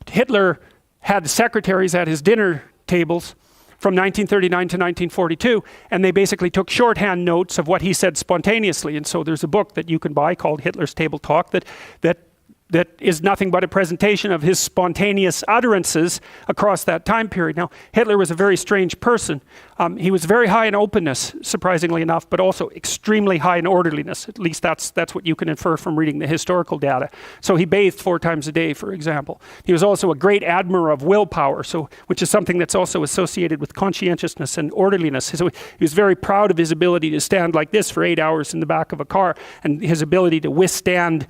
Hitler had secretaries at his dinner tables from 1939 to 1942, and they basically took shorthand notes of what he said spontaneously. And so there's a book that you can buy called Hitler's Table Talk that is nothing but a presentation of his spontaneous utterances across that time period. Now, Hitler was a very strange person. He was very high in openness, surprisingly enough, but also extremely high in orderliness. At least that's what you can infer from reading the historical data. So he bathed 4 times a day, for example. He was also a great admirer of willpower, which is something that's also associated with conscientiousness and orderliness. So he was very proud of his ability to stand like this for 8 hours in the back of a car, and his ability to withstand,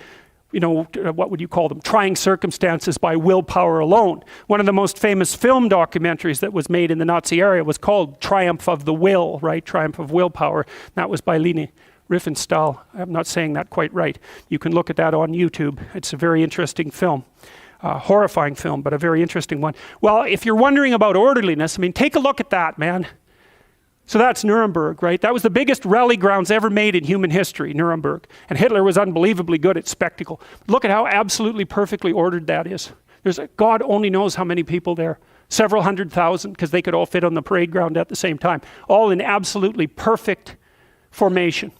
you know, what would you call them? Trying circumstances by willpower alone. One of the most famous film documentaries that was made in the Nazi era was called Triumph of the Will, right? Triumph of Willpower. That was by Leni Riefenstahl. I'm not saying that quite right. You can look at that on YouTube. It's a very interesting film. Horrifying film, but a very interesting one. Well, if you're wondering about orderliness, I mean, take a look at that, man. So that's Nuremberg, right? That was the biggest rally grounds ever made in human history, Nuremberg. And Hitler was unbelievably good at spectacle. Look at how absolutely perfectly ordered that is. God only knows how many people there. Several 100,000, because they could all fit on the parade ground at the same time. All in absolutely perfect formation.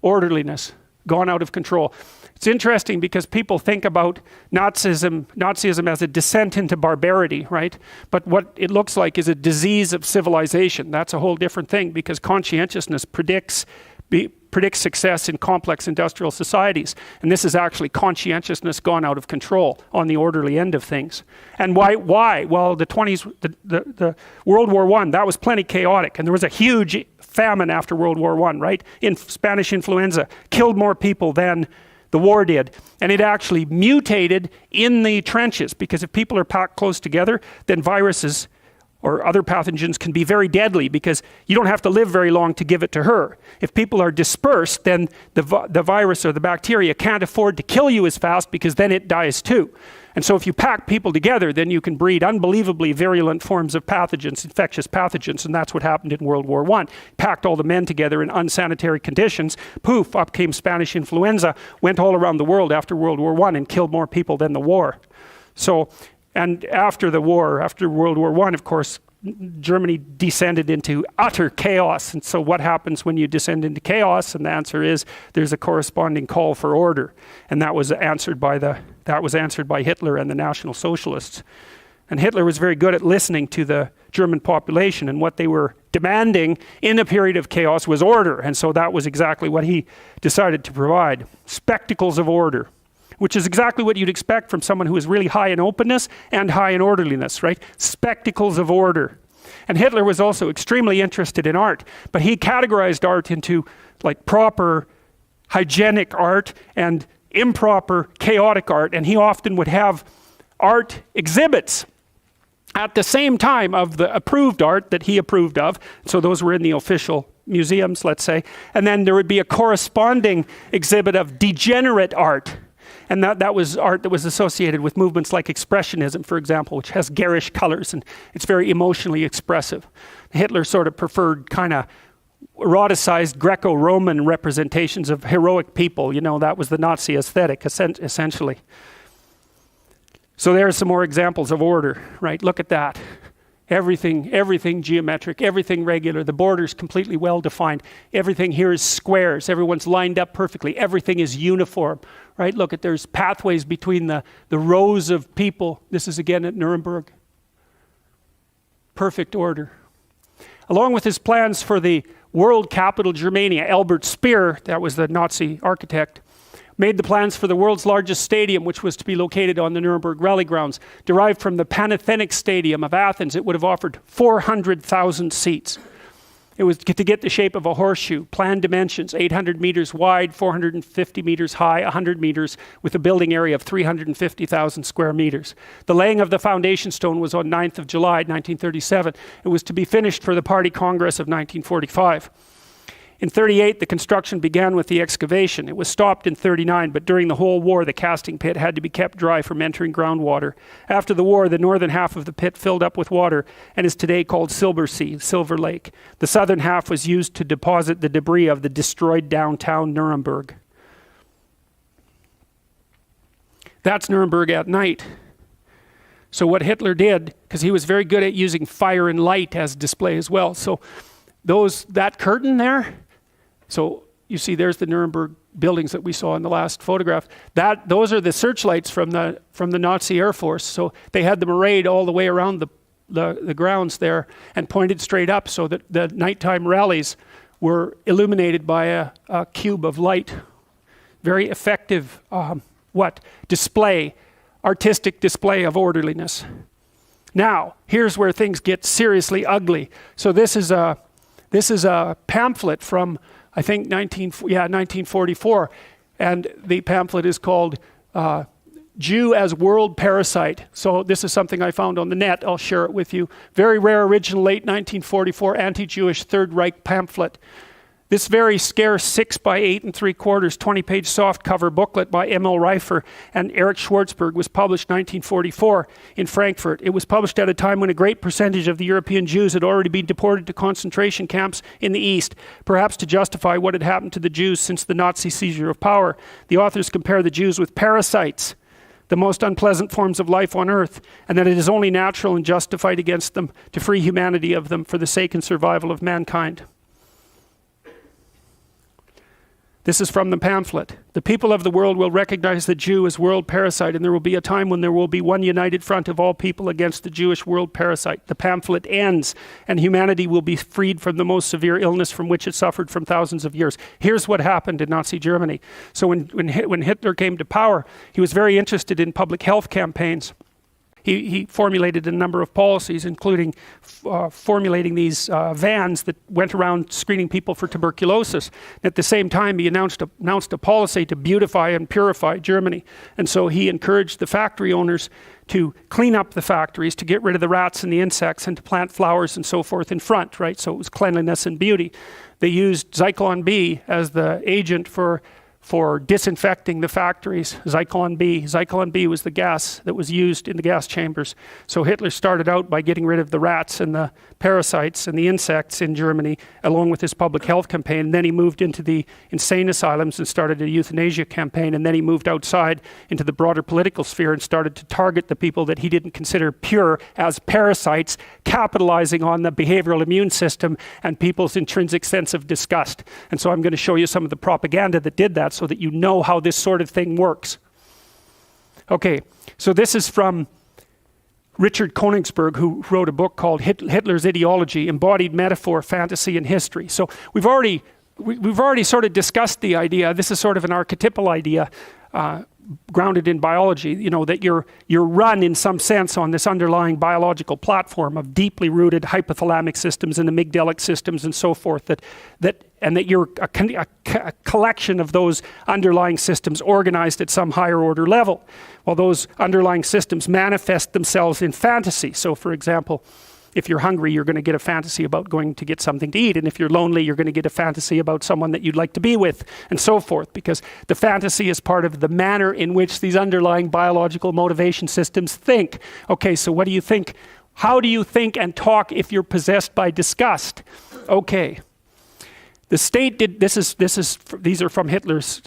Orderliness. Gone out of control. It's interesting because people think about Nazism as a descent into barbarity, right? But what it looks like is a disease of civilization. That's a whole different thing, because conscientiousness predicts success in complex industrial societies. And this is actually conscientiousness gone out of control on the orderly end of things. And why? Well, the World War I, that was plenty chaotic. And there was a huge famine after World War I, right? In Spanish influenza killed more people than the war did. And it actually mutated in the trenches, because if people are packed close together, then viruses or other pathogens can be very deadly, because you don't have to live very long to give it to her. If people are dispersed, then the virus or the bacteria can't afford to kill you as fast, because then it dies too. And so if you pack people together, then you can breed unbelievably virulent forms of pathogens, infectious pathogens, and that's what happened in World War I. Packed all the men together in unsanitary conditions, poof, up came Spanish influenza, went all around the world after World War I and killed more people than the war. So, and after the war, after World War I, of course, Germany descended into utter chaos. And so what happens when you descend into chaos? And the answer is there's a corresponding call for order. And that was answered by Hitler and the National Socialists. And Hitler was very good at listening to the German population, and what they were demanding in a period of chaos was order. And so that was exactly what he decided to provide. Spectacles of order. which is exactly what you'd expect from someone who is really high in openness and high in orderliness, right? Spectacles of order. And Hitler was also extremely interested in art, but he categorized art into like proper hygienic art and improper chaotic art, and he often would have art exhibits at the same time of the approved art that he approved of. So those were in the official museums, let's say, and then there would be a corresponding exhibit of degenerate art. And that was art that was associated with movements like Expressionism, for example, which has garish colors and it's very emotionally expressive. Hitler sort of preferred kind of eroticized Greco-Roman representations of heroic people. You know, that was the Nazi aesthetic, essentially. So there's some more examples of order, right? Look at that. Everything geometric, everything regular, the borders completely well defined. Everything here is squares, everyone's lined up perfectly, everything is uniform, right? Look at, there's pathways between the rows of people. This is again at Nuremberg. Perfect order. Along with his plans for the world capital Germania, Albert Speer, that was the Nazi architect, made the plans for the world's largest stadium, which was to be located on the Nuremberg rally grounds. Derived from the Panathenaic Stadium of Athens, it would have offered 400,000 seats. It was to get the shape of a horseshoe, planned dimensions, 800 meters wide, 450 meters high, 100 meters, with a building area of 350,000 square meters. The laying of the foundation stone was on 9th of July, 1937. It was to be finished for the Party Congress of 1945. In 1938, the construction began with the excavation. It was stopped in 1939, but during the whole war, the casting pit had to be kept dry from entering groundwater. After the war, the northern half of the pit filled up with water and is today called Silver Sea, Silver Lake. The southern half was used to deposit the debris of the destroyed downtown Nuremberg. That's Nuremberg at night. So what Hitler did, because he was very good at using fire and light as display as well. So that curtain there, so you see there's the Nuremberg buildings that we saw in the last photograph. Those are the searchlights from the Nazi Air Force. So they had them arrayed all the way around the grounds there and pointed straight up so that the nighttime rallies were illuminated by a cube of light. Very effective display, artistic display of orderliness. Now, here's where things get seriously ugly. So this is a pamphlet from, I think, 1944. And the pamphlet is called Jew as World Parasite. So this is something I found on the net. I'll share it with you. Very rare original late 1944 anti-Jewish Third Reich pamphlet. This very scarce 6 by 8 3/4, 20-page softcover booklet by Emil Reifer and Erich Schwartzberg was published 1944 in Frankfurt. It was published at a time when a great percentage of the European Jews had already been deported to concentration camps in the East, perhaps to justify what had happened to the Jews since the Nazi seizure of power. The authors compare the Jews with parasites, the most unpleasant forms of life on earth, and that it is only natural and justified against them to free humanity of them for the sake and survival of mankind. This is from the pamphlet. The people of the world will recognize the Jew as world parasite, and there will be a time when there will be one united front of all people against the Jewish world parasite. The pamphlet ends, and humanity will be freed from the most severe illness from which it suffered from thousands of years. Here's what happened in Nazi Germany. So when Hitler came to power, he was very interested in public health campaigns. He formulated a number of policies, including formulating these vans that went around screening people for tuberculosis. At the same time, he announced a policy to beautify and purify Germany. And so he encouraged the factory owners to clean up the factories, to get rid of the rats and the insects, and to plant flowers and so forth in front, right? So it was cleanliness and beauty. They used Zyklon B as the agent for disinfecting the factories. Zyklon B was the gas that was used in the gas chambers. So Hitler started out by getting rid of the rats and the parasites and the insects in Germany, along with his public health campaign. And then he moved into the insane asylums and started a euthanasia campaign. And then he moved outside into the broader political sphere and started to target the people that he didn't consider pure as parasites, capitalizing on the behavioral immune system and people's intrinsic sense of disgust. And so I'm going to show you some of the propaganda that did that, so that you know how this sort of thing works. Okay, so this is from Richard Koenigsberg, who wrote a book called Hitler's Ideology, Embodied Metaphor, Fantasy, and History. So we've already sort of discussed the idea. This is sort of an archetypal idea grounded in biology, you know, that you're run in some sense on this underlying biological platform of deeply rooted hypothalamic systems and amygdalic systems and so forth, and that you're a collection of those underlying systems organized at some higher order level. Well, those underlying systems manifest themselves in fantasy. So for example, if you're hungry, you're going to get a fantasy about going to get something to eat. And if you're lonely, you're going to get a fantasy about someone that you'd like to be with, and so forth, because the fantasy is part of the manner in which these underlying biological motivation systems think. Okay, so what do you think? How do you think and talk if you're possessed by disgust? Okay. The state did, these are from Hitler's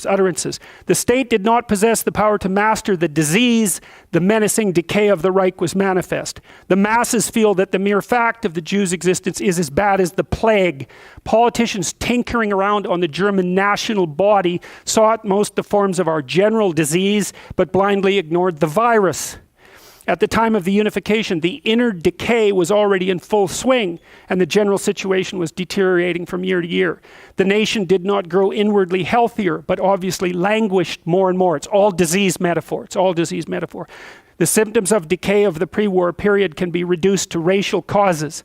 utterances. The state did not possess the power to master the disease. The menacing decay of the Reich was manifest. The masses feel that the mere fact of the Jews' existence is as bad as the plague. Politicians tinkering around on the German national body saw at most the forms of our general disease, but blindly ignored the virus. At the time of the unification, the inner decay was already in full swing, and the general situation was deteriorating from year to year. The nation did not grow inwardly healthier, but obviously languished more and more. It's all disease metaphor. It's all disease metaphor. The symptoms of decay of the pre-war period can be reduced to racial causes.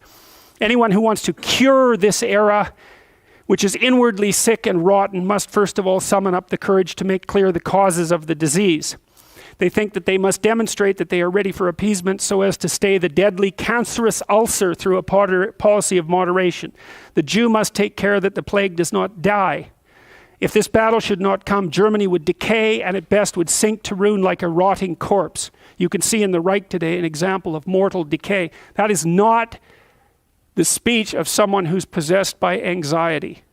Anyone who wants to cure this era, which is inwardly sick and rotten, must first of all summon up the courage to make clear the causes of the disease. They think that they must demonstrate that they are ready for appeasement so as to stay the deadly cancerous ulcer through a policy of moderation. The Jew must take care that the plague does not die. If this battle should not come, Germany would decay and at best would sink to ruin like a rotting corpse. You can see in the Reich today an example of mortal decay. That is not the speech of someone who's possessed by anxiety.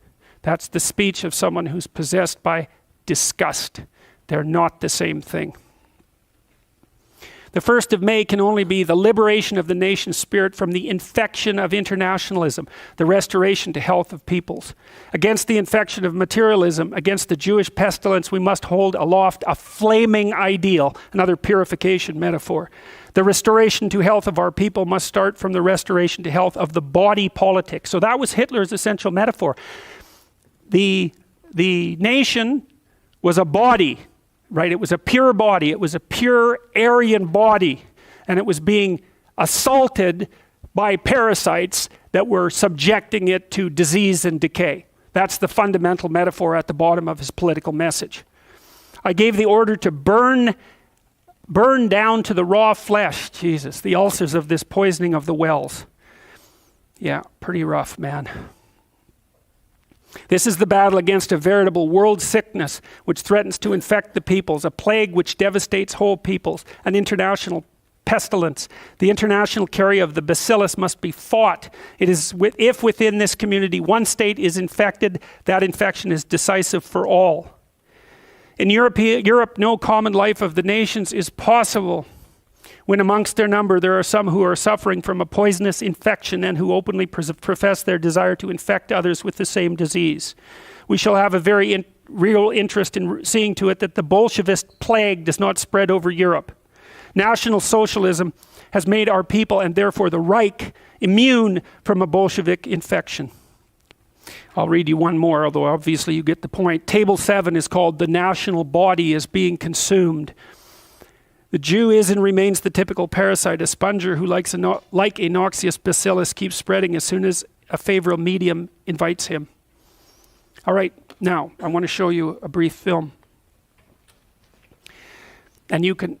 That's the speech of someone who's possessed by disgust. They're not the same thing. The 1st of May can only be the liberation of the nation's spirit from the infection of internationalism, the restoration to health of peoples. Against the infection of materialism, against the Jewish pestilence, we must hold aloft a flaming ideal, another purification metaphor. The restoration to health of our people must start from the restoration to health of the body politic. So that was Hitler's essential metaphor. The nation was a body. Right? It was a pure body. It was a pure Aryan body. And it was being assaulted by parasites that were subjecting it to disease and decay. That's the fundamental metaphor at the bottom of his political message. I gave the order to burn down to the raw flesh, Jesus, the ulcers of this poisoning of the wells. Yeah, pretty rough, man. This is the battle against a veritable world sickness which threatens to infect the peoples, a plague which devastates whole peoples, an international pestilence. The international carrier of the bacillus must be fought. It is if within this community one state is infected, that infection is decisive for all. In Europe, no common life of the nations is possible when amongst their number there are some who are suffering from a poisonous infection and who openly profess their desire to infect others with the same disease. We shall have a very real interest in seeing to it that the Bolshevist plague does not spread over Europe. National Socialism has made our people, and therefore the Reich, immune from a Bolshevik infection. I'll read you one more, although obviously you get the point. Table 7 is called "The National Body is Being Consumed." The Jew is and remains the typical parasite, a sponger who, like a noxious bacillus, keeps spreading as soon as a favorable medium invites him. All right, now I want to show you a brief film. And you can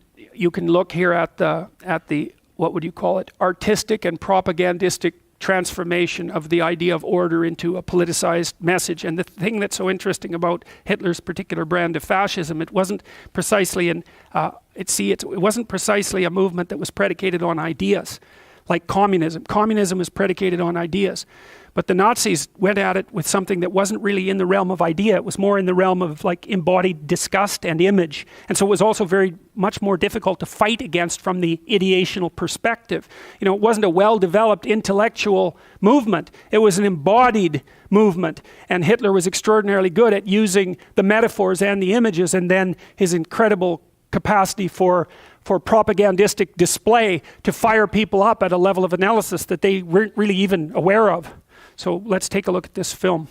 look here at the what would you call it, artistic and propagandistic transformation of the idea of order into a politicized message. And the thing that's so interesting about Hitler's particular brand of fascism, it wasn't precisely it wasn't precisely a movement that was predicated on ideas, like communism. Communism was predicated on ideas. But the Nazis went at it with something that wasn't really in the realm of idea. It was more in the realm of like embodied disgust and image. And so it was also very much more difficult to fight against from the ideational perspective. You know, it wasn't a well-developed intellectual movement. It was an embodied movement. And Hitler was extraordinarily good at using the metaphors and the images, and then his incredible capacity for propagandistic display to fire people up at a level of analysis that they weren't really even aware of. So let's take a look at this film.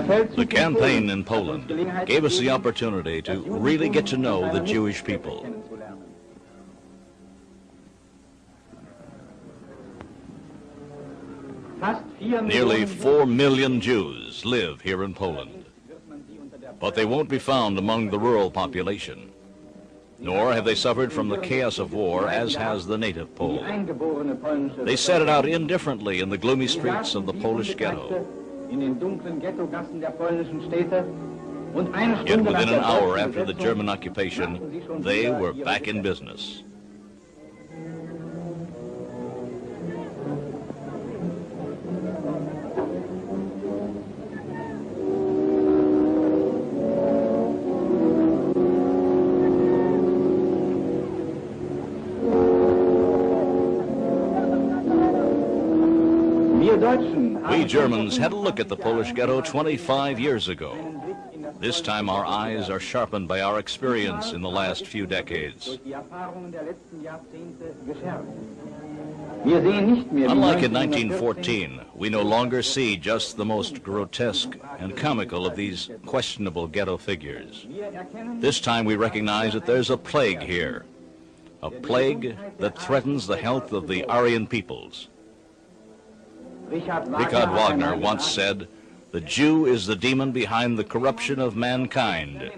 The campaign in Poland gave us the opportunity to really get to know the Jewish people. Nearly 4 million Jews live here in Poland, but they won't be found among the rural population, nor have they suffered from the chaos of war as has the native Pole. They set it out indifferently in the gloomy streets of the Polish ghetto. Yet within an hour after the German occupation, they were back in business. We Germans had a look at the Polish ghetto 25 years ago. This time our eyes are sharpened by our experience in the last few decades. Unlike in 1914, we no longer see just the most grotesque and comical of these questionable ghetto figures. This time we recognize that there's a plague here, a plague that threatens the health of the Aryan peoples. Richard Wagner once said, "The Jew is the demon behind the corruption of mankind."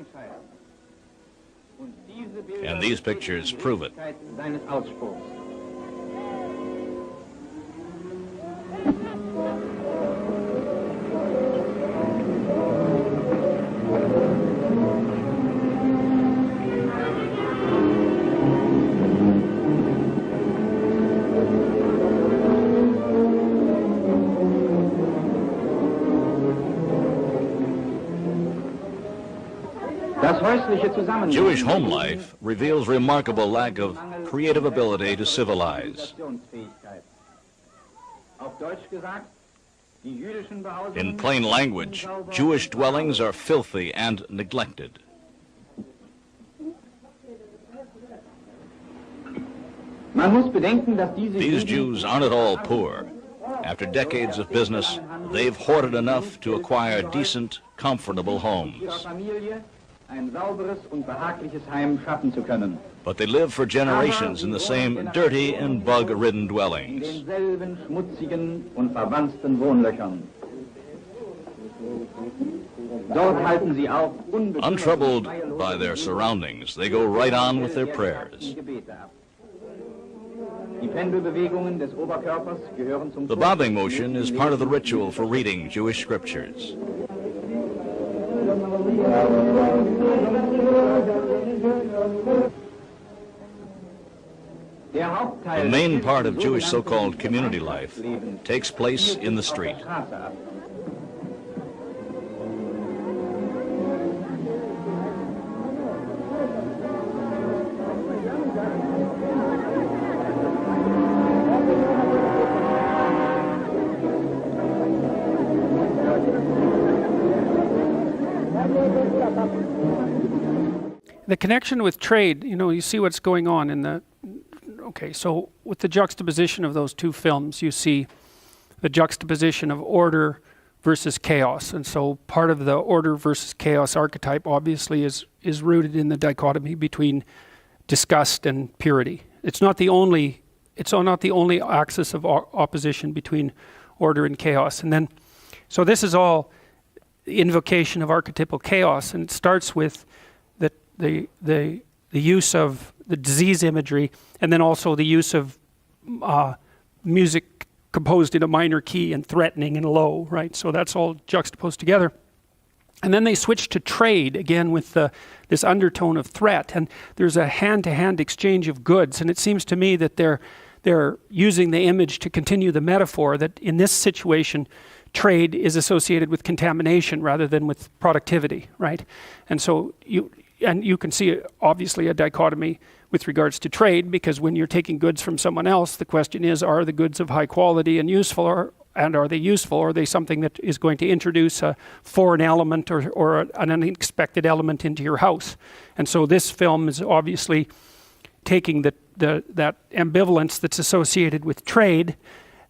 And these pictures prove it. Jewish home life reveals remarkable lack of creative ability to civilize. In plain language, Jewish dwellings are filthy and neglected. These Jews aren't at all poor. After decades of business, they've hoarded enough to acquire decent, comfortable homes. But they live for generations in the same dirty and bug-ridden dwellings. Untroubled by their surroundings, they go right on with their prayers. The bobbing motion is part of the ritual for reading Jewish scriptures. The main part of Jewish so-called community life takes place in the street. The connection with trade, you see what's going on in the... Okay, so with the juxtaposition of those two films, you see the juxtaposition of order versus chaos. And so part of the order versus chaos archetype obviously is rooted in the dichotomy between disgust and purity. It's not the only axis of opposition between order and chaos. And then, so this is all invocation of archetypal chaos, and it starts with the use of the disease imagery, and then also the use of music composed in a minor key and threatening and low, right? So that's all juxtaposed together. And then they switch to trade again with this undertone of threat, and there's a hand-to-hand exchange of goods. And it seems to me that they're using the image to continue the metaphor that in this situation, trade is associated with contamination rather than with productivity, right? And so you can see obviously a dichotomy with regards to trade, because when you're taking goods from someone else, the question is, are the goods of high quality and useful, and are they useful, or are they something that is going to introduce a foreign element or an unexpected element into your house? And so this film is obviously taking that ambivalence that's associated with trade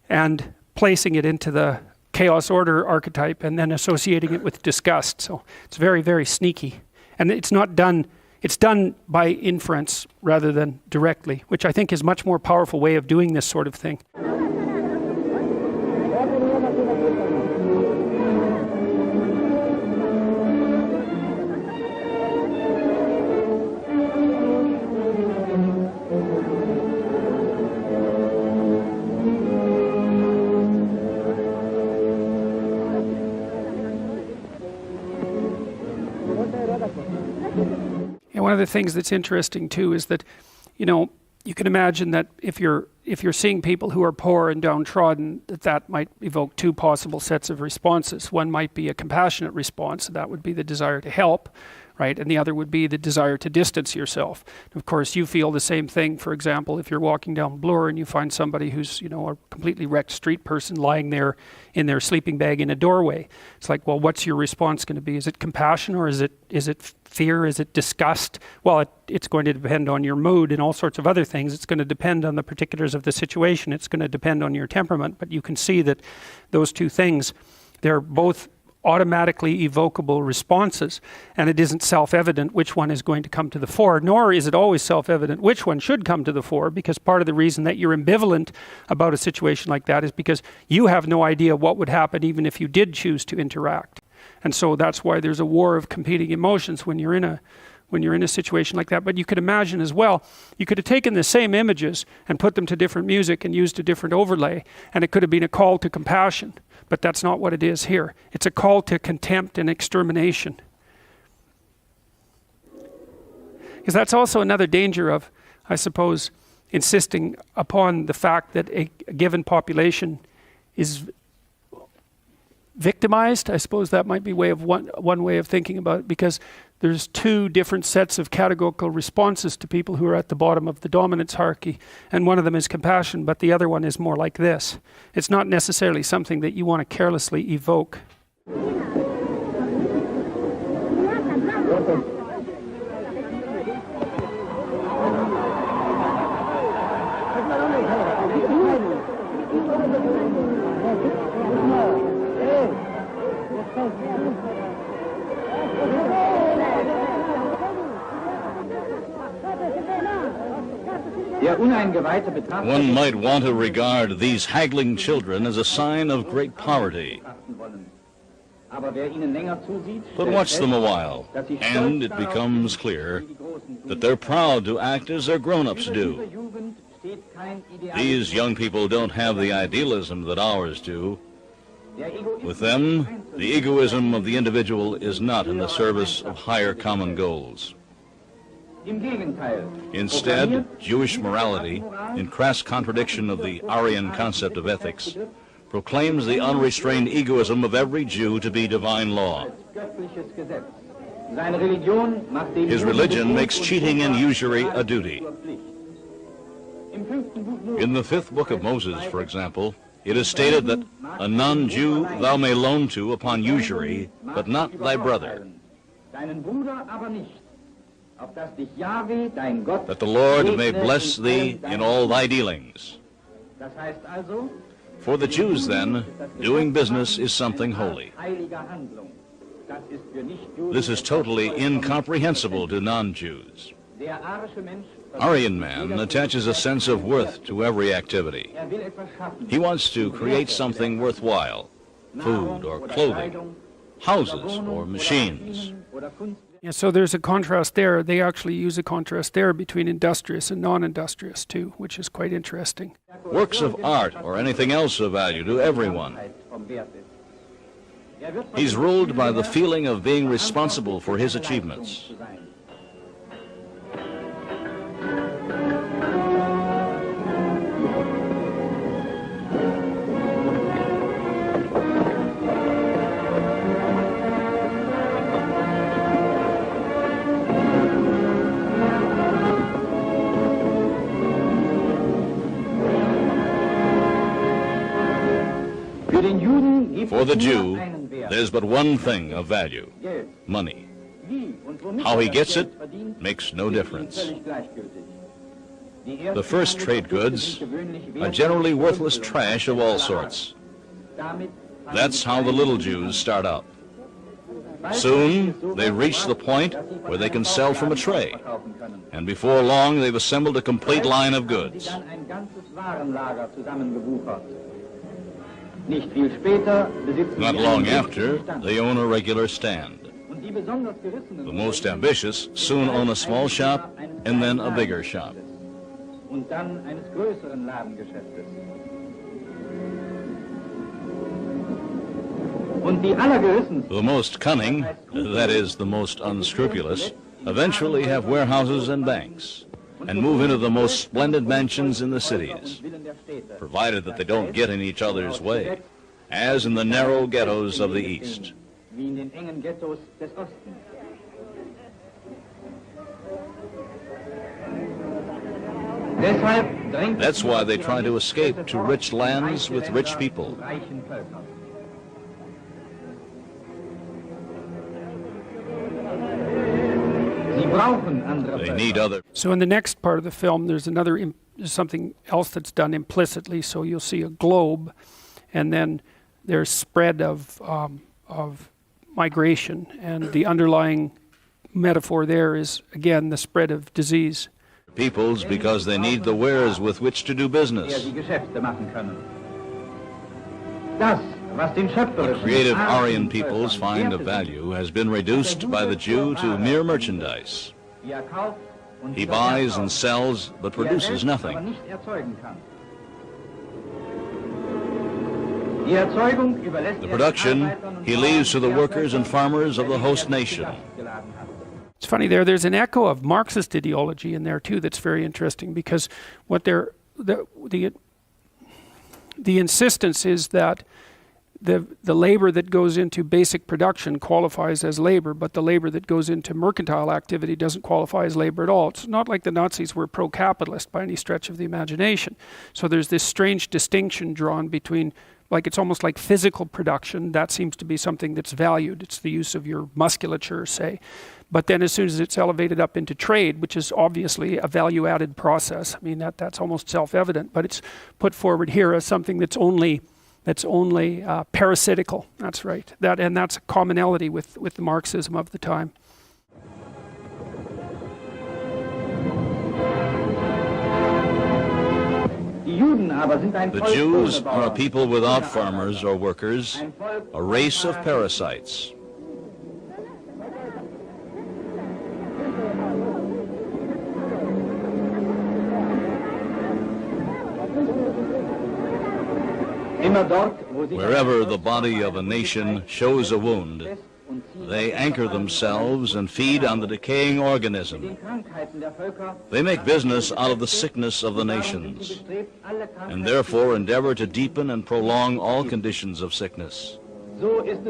and placing it into the chaos order archetype and then associating it with disgust. So it's very, very sneaky. And it's done by inference rather than directly, which I think is a much more powerful way of doing this sort of thing. And one of the things that's interesting too is that, you know, you can imagine that if you're seeing people who are poor and downtrodden, that might evoke two possible sets of responses. One might be a compassionate response, that would be the desire to help, right? And the other would be the desire to distance yourself. Of course, you feel the same thing. For example, if you're walking down Bloor and you find somebody who's, you know, a completely wrecked street person lying there in their sleeping bag in a doorway. It's like, well, what's your response going to be? Is it compassion or is it fear? Is it disgust? Well, it's going to depend on your mood and all sorts of other things. It's going to depend on the particulars of the situation. It's going to depend on your temperament. But you can see that those two things, they're both automatically evocable responses, and it isn't self-evident which one is going to come to the fore, nor is it always self-evident which one should come to the fore, because part of the reason that you're ambivalent about a situation like that is because you have no idea what would happen even if you did choose to interact. And so that's why there's a war of competing emotions when you're in a situation like that. But you could imagine as well, you could have taken the same images and put them to different music and used a different overlay, and it could have been a call to compassion. But that's not what it is here. It's a call to contempt and extermination. Because that's also another danger of, I suppose, insisting upon the fact that a given population is victimized. I suppose that might be one way of thinking about it, because there's two different sets of categorical responses to people who are at the bottom of the dominance hierarchy, and one of them is compassion, but the other one is more like this. It's not necessarily something that you want to carelessly evoke. One might want to regard these haggling children as a sign of great poverty. But watch them a while, and it becomes clear that they're proud to act as their grown-ups do. These young people don't have the idealism that ours do. With them, the egoism of the individual is not in the service of higher common goals. Instead, Jewish morality, in crass contradiction of the Aryan concept of ethics, proclaims the unrestrained egoism of every Jew to be divine law. His religion makes cheating and usury a duty. In the 5th book of Moses, for example, it is stated that a non-Jew thou may loan to upon usury, but not thy brother. That the Lord may bless thee in all thy dealings. For the Jews, then, doing business is something holy. This is totally incomprehensible to non-Jews. Aryan man attaches a sense of worth to every activity. He wants to create something worthwhile, food or clothing, houses or machines. Yeah, so there's a contrast there. They actually use a contrast there between industrious and non-industrious too, which is quite interesting. Works of art or anything else of value to everyone. He's ruled by the feeling of being responsible for his achievements. For the Jew, there's but one thing of value: money. How he gets it makes no difference. The first trade goods are generally worthless trash of all sorts. That's how the little Jews start out. Soon, they reach the point where they can sell from a tray, and before long, they've assembled a complete line of goods. Not long after, they own a regular stand. The most ambitious soon own a small shop and then a bigger shop. The most cunning, that is, the most unscrupulous, eventually have warehouses and banks, and move into the most splendid mansions in the cities, provided that they don't get in each other's way, as in the narrow ghettos of the East. That's why they try to escape to rich lands with rich people. They need other. So in the next part of the film, there's something else that's done implicitly. So you'll see a globe, and then there's spread of migration, and the underlying metaphor there is again the spread of disease. Peoples because they need the wares with which to do business. What creative Aryan peoples find of value has been reduced by the Jew to mere merchandise. He buys and sells, but produces nothing. The production he leaves to the workers and farmers of the host nation. It's funny there's an echo of Marxist ideology in there too that's very interesting, because what the insistence is that the labor that goes into basic production qualifies as labor, but the labor that goes into mercantile activity doesn't qualify as labor at all. It's not like the Nazis were pro-capitalist by any stretch of the imagination. So there's this strange distinction drawn between, like, it's almost like physical production. That seems to be something that's valued. It's the use of your musculature, say. But then as soon as it's elevated up into trade, which is obviously a value-added process, I mean, that's almost self-evident, but it's put forward here as something that's only parasitical. That's right. And that's a commonality with the Marxism of the time. The Jews are a people without farmers or workers, a race of parasites. Wherever the body of a nation shows a wound, they anchor themselves and feed on the decaying organism. They make business out of the sickness of the nations, and therefore endeavor to deepen and prolong all conditions of sickness.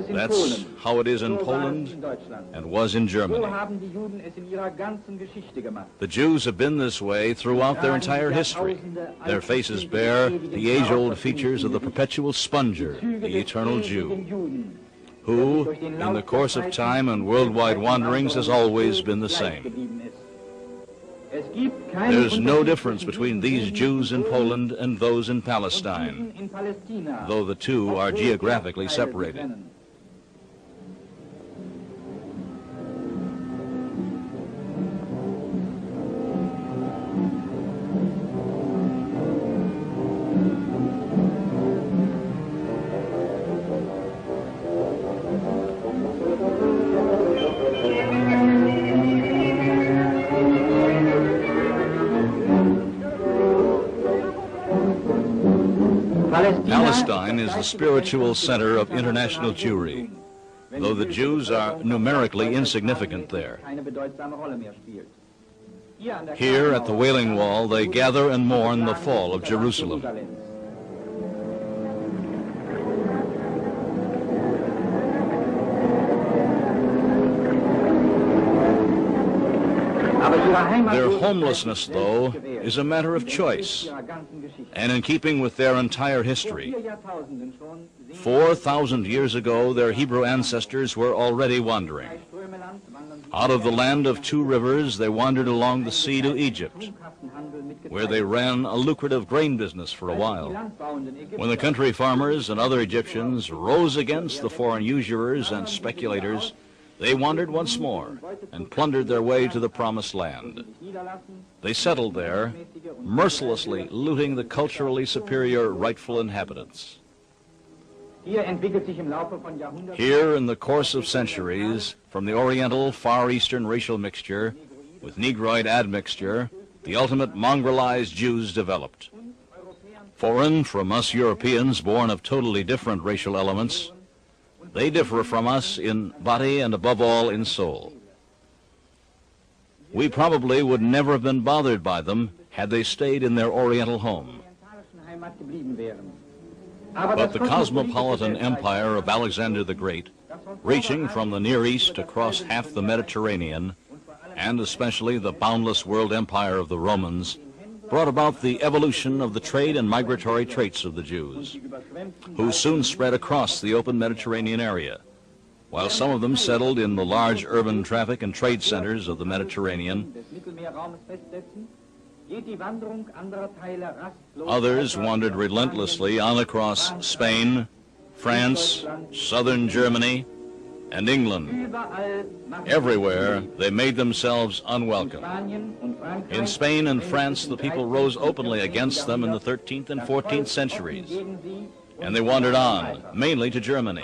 That's how it is in Poland and was in Germany. The Jews have been this way throughout their entire history. Their faces bear the age-old features of the perpetual sponger, the eternal Jew, who, in the course of time and worldwide wanderings, has always been the same. There's no difference between these Jews in Poland and those in Palestine, though the two are geographically separated. Palestine is the spiritual center of international Jewry, though the Jews are numerically insignificant there. Here at the Wailing Wall, they gather and mourn the fall of Jerusalem. Their homelessness, though, is a matter of choice, and in keeping with their entire history. 4,000 years ago, their Hebrew ancestors were already wandering. Out of the land of two rivers, they wandered along the sea to Egypt, where they ran a lucrative grain business for a while. When the country farmers and other Egyptians rose against the foreign usurers and speculators, they wandered once more and plundered their way to the promised land. They settled there, mercilessly looting the culturally superior rightful inhabitants. Here, in the course of centuries, from the Oriental Far Eastern racial mixture with Negroid admixture, the ultimate mongrelized Jews developed. Foreign from us Europeans, born of totally different racial elements, they differ from us in body and above all in soul. We probably would never have been bothered by them had they stayed in their Oriental home. But the cosmopolitan empire of Alexander the Great, reaching from the Near East across half the Mediterranean, and especially the boundless world empire of the Romans, brought about the evolution of the trade and migratory traits of the Jews, who soon spread across the open Mediterranean area. While some of them settled in the large urban traffic and trade centers of the Mediterranean, others wandered relentlessly on across Spain, France, southern Germany, and England. Everywhere, they made themselves unwelcome. In Spain and France, the people rose openly against them in the 13th and 14th centuries, and they wandered on, mainly to Germany.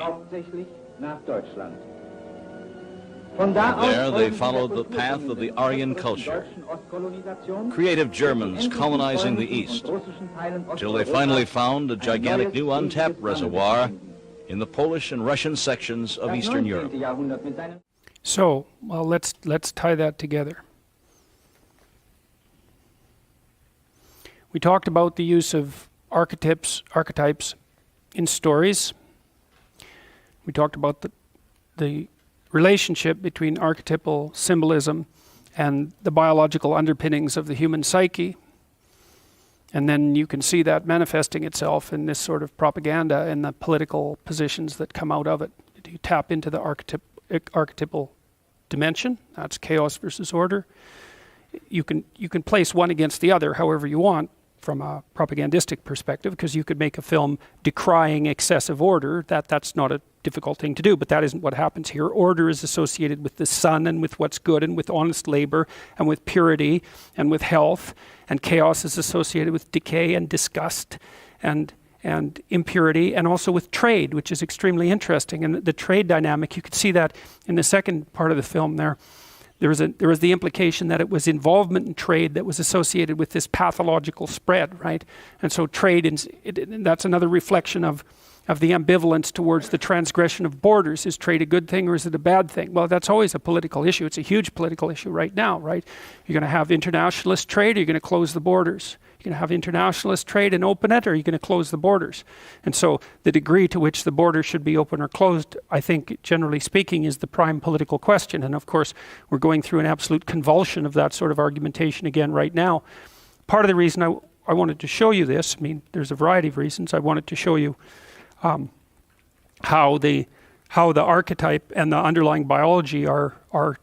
There they followed the path of the Aryan culture, creative Germans colonizing the East, till they finally found a gigantic new untapped reservoir in the Polish and Russian sections of Eastern Europe. So, well, let's tie that together. We talked about the use of archetypes in stories. We talked about the relationship between archetypal symbolism and the biological underpinnings of the human psyche. And then you can see that manifesting itself in this sort of propaganda and the political positions that come out of it. You tap into the archetypal dimension, that's chaos versus order. You can place one against the other however you want from a propagandistic perspective, because you could make a film decrying excessive order. That's not a difficult thing to do, but that isn't what happens here. Order is associated with the sun and with what's good and with honest labor and with purity and with health, and chaos is associated with decay and disgust and impurity, and also with trade, which is extremely interesting. And the trade dynamic, you could see that in the second part of the film there. There was the implication that it was involvement in trade that was associated with this pathological spread, right? And so trade, that's another reflection of the ambivalence towards the transgression of borders. Is trade a good thing or is it a bad thing? Well, that's always a political issue. It's a huge political issue right now, right? You're going to have internationalist trade, or you're going to close the borders. You're going to have internationalist trade and open it, or you're going to close the borders. And so the degree to which the borders should be open or closed, I think, generally speaking, is the prime political question. And of course, we're going through an absolute convulsion of that sort of argumentation again right now. Part of the reason I wanted to show you this, I mean, there's a variety of reasons. I wanted to show you how the archetype and the underlying biology are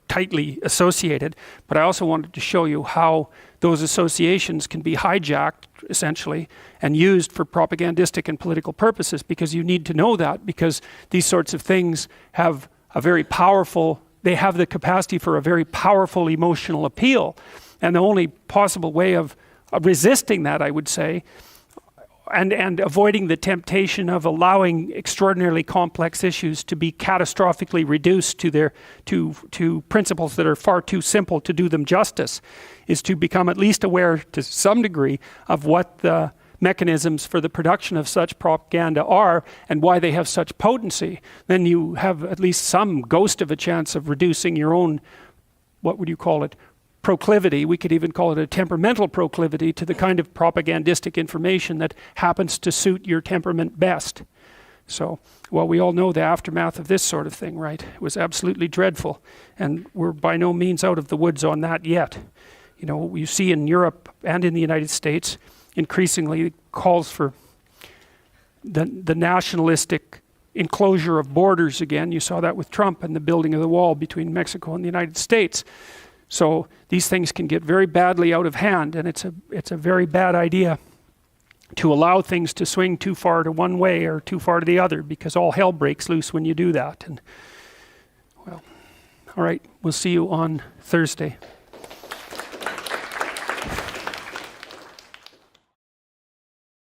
tightly associated, but I also wanted to show you how those associations can be hijacked, essentially, and used for propagandistic and political purposes, because you need to know that, because these sorts of things have they have the capacity for a very powerful emotional appeal, and the only possible way of resisting that, I would say, and avoiding the temptation of allowing extraordinarily complex issues to be catastrophically reduced to principles that are far too simple to do them justice, is to become at least aware to some degree of what the mechanisms for the production of such propaganda are and why they have such potency. Then you have at least some ghost of a chance of reducing your own, what would you call it, proclivity. We could even call it a temperamental proclivity to the kind of propagandistic information that happens to suit your temperament best. So, well, we all know the aftermath of this sort of thing, right? It was absolutely dreadful, and we're by no means out of the woods on that yet. You know, you see in Europe and in the United States increasingly calls for the nationalistic enclosure of borders again. You saw that with Trump and the building of the wall between Mexico and the United States. So these things can get very badly out of hand, and it's a very bad idea to allow things to swing too far to one way or too far to the other, because all hell breaks loose when you do that. And well, all right, we'll see you on Thursday.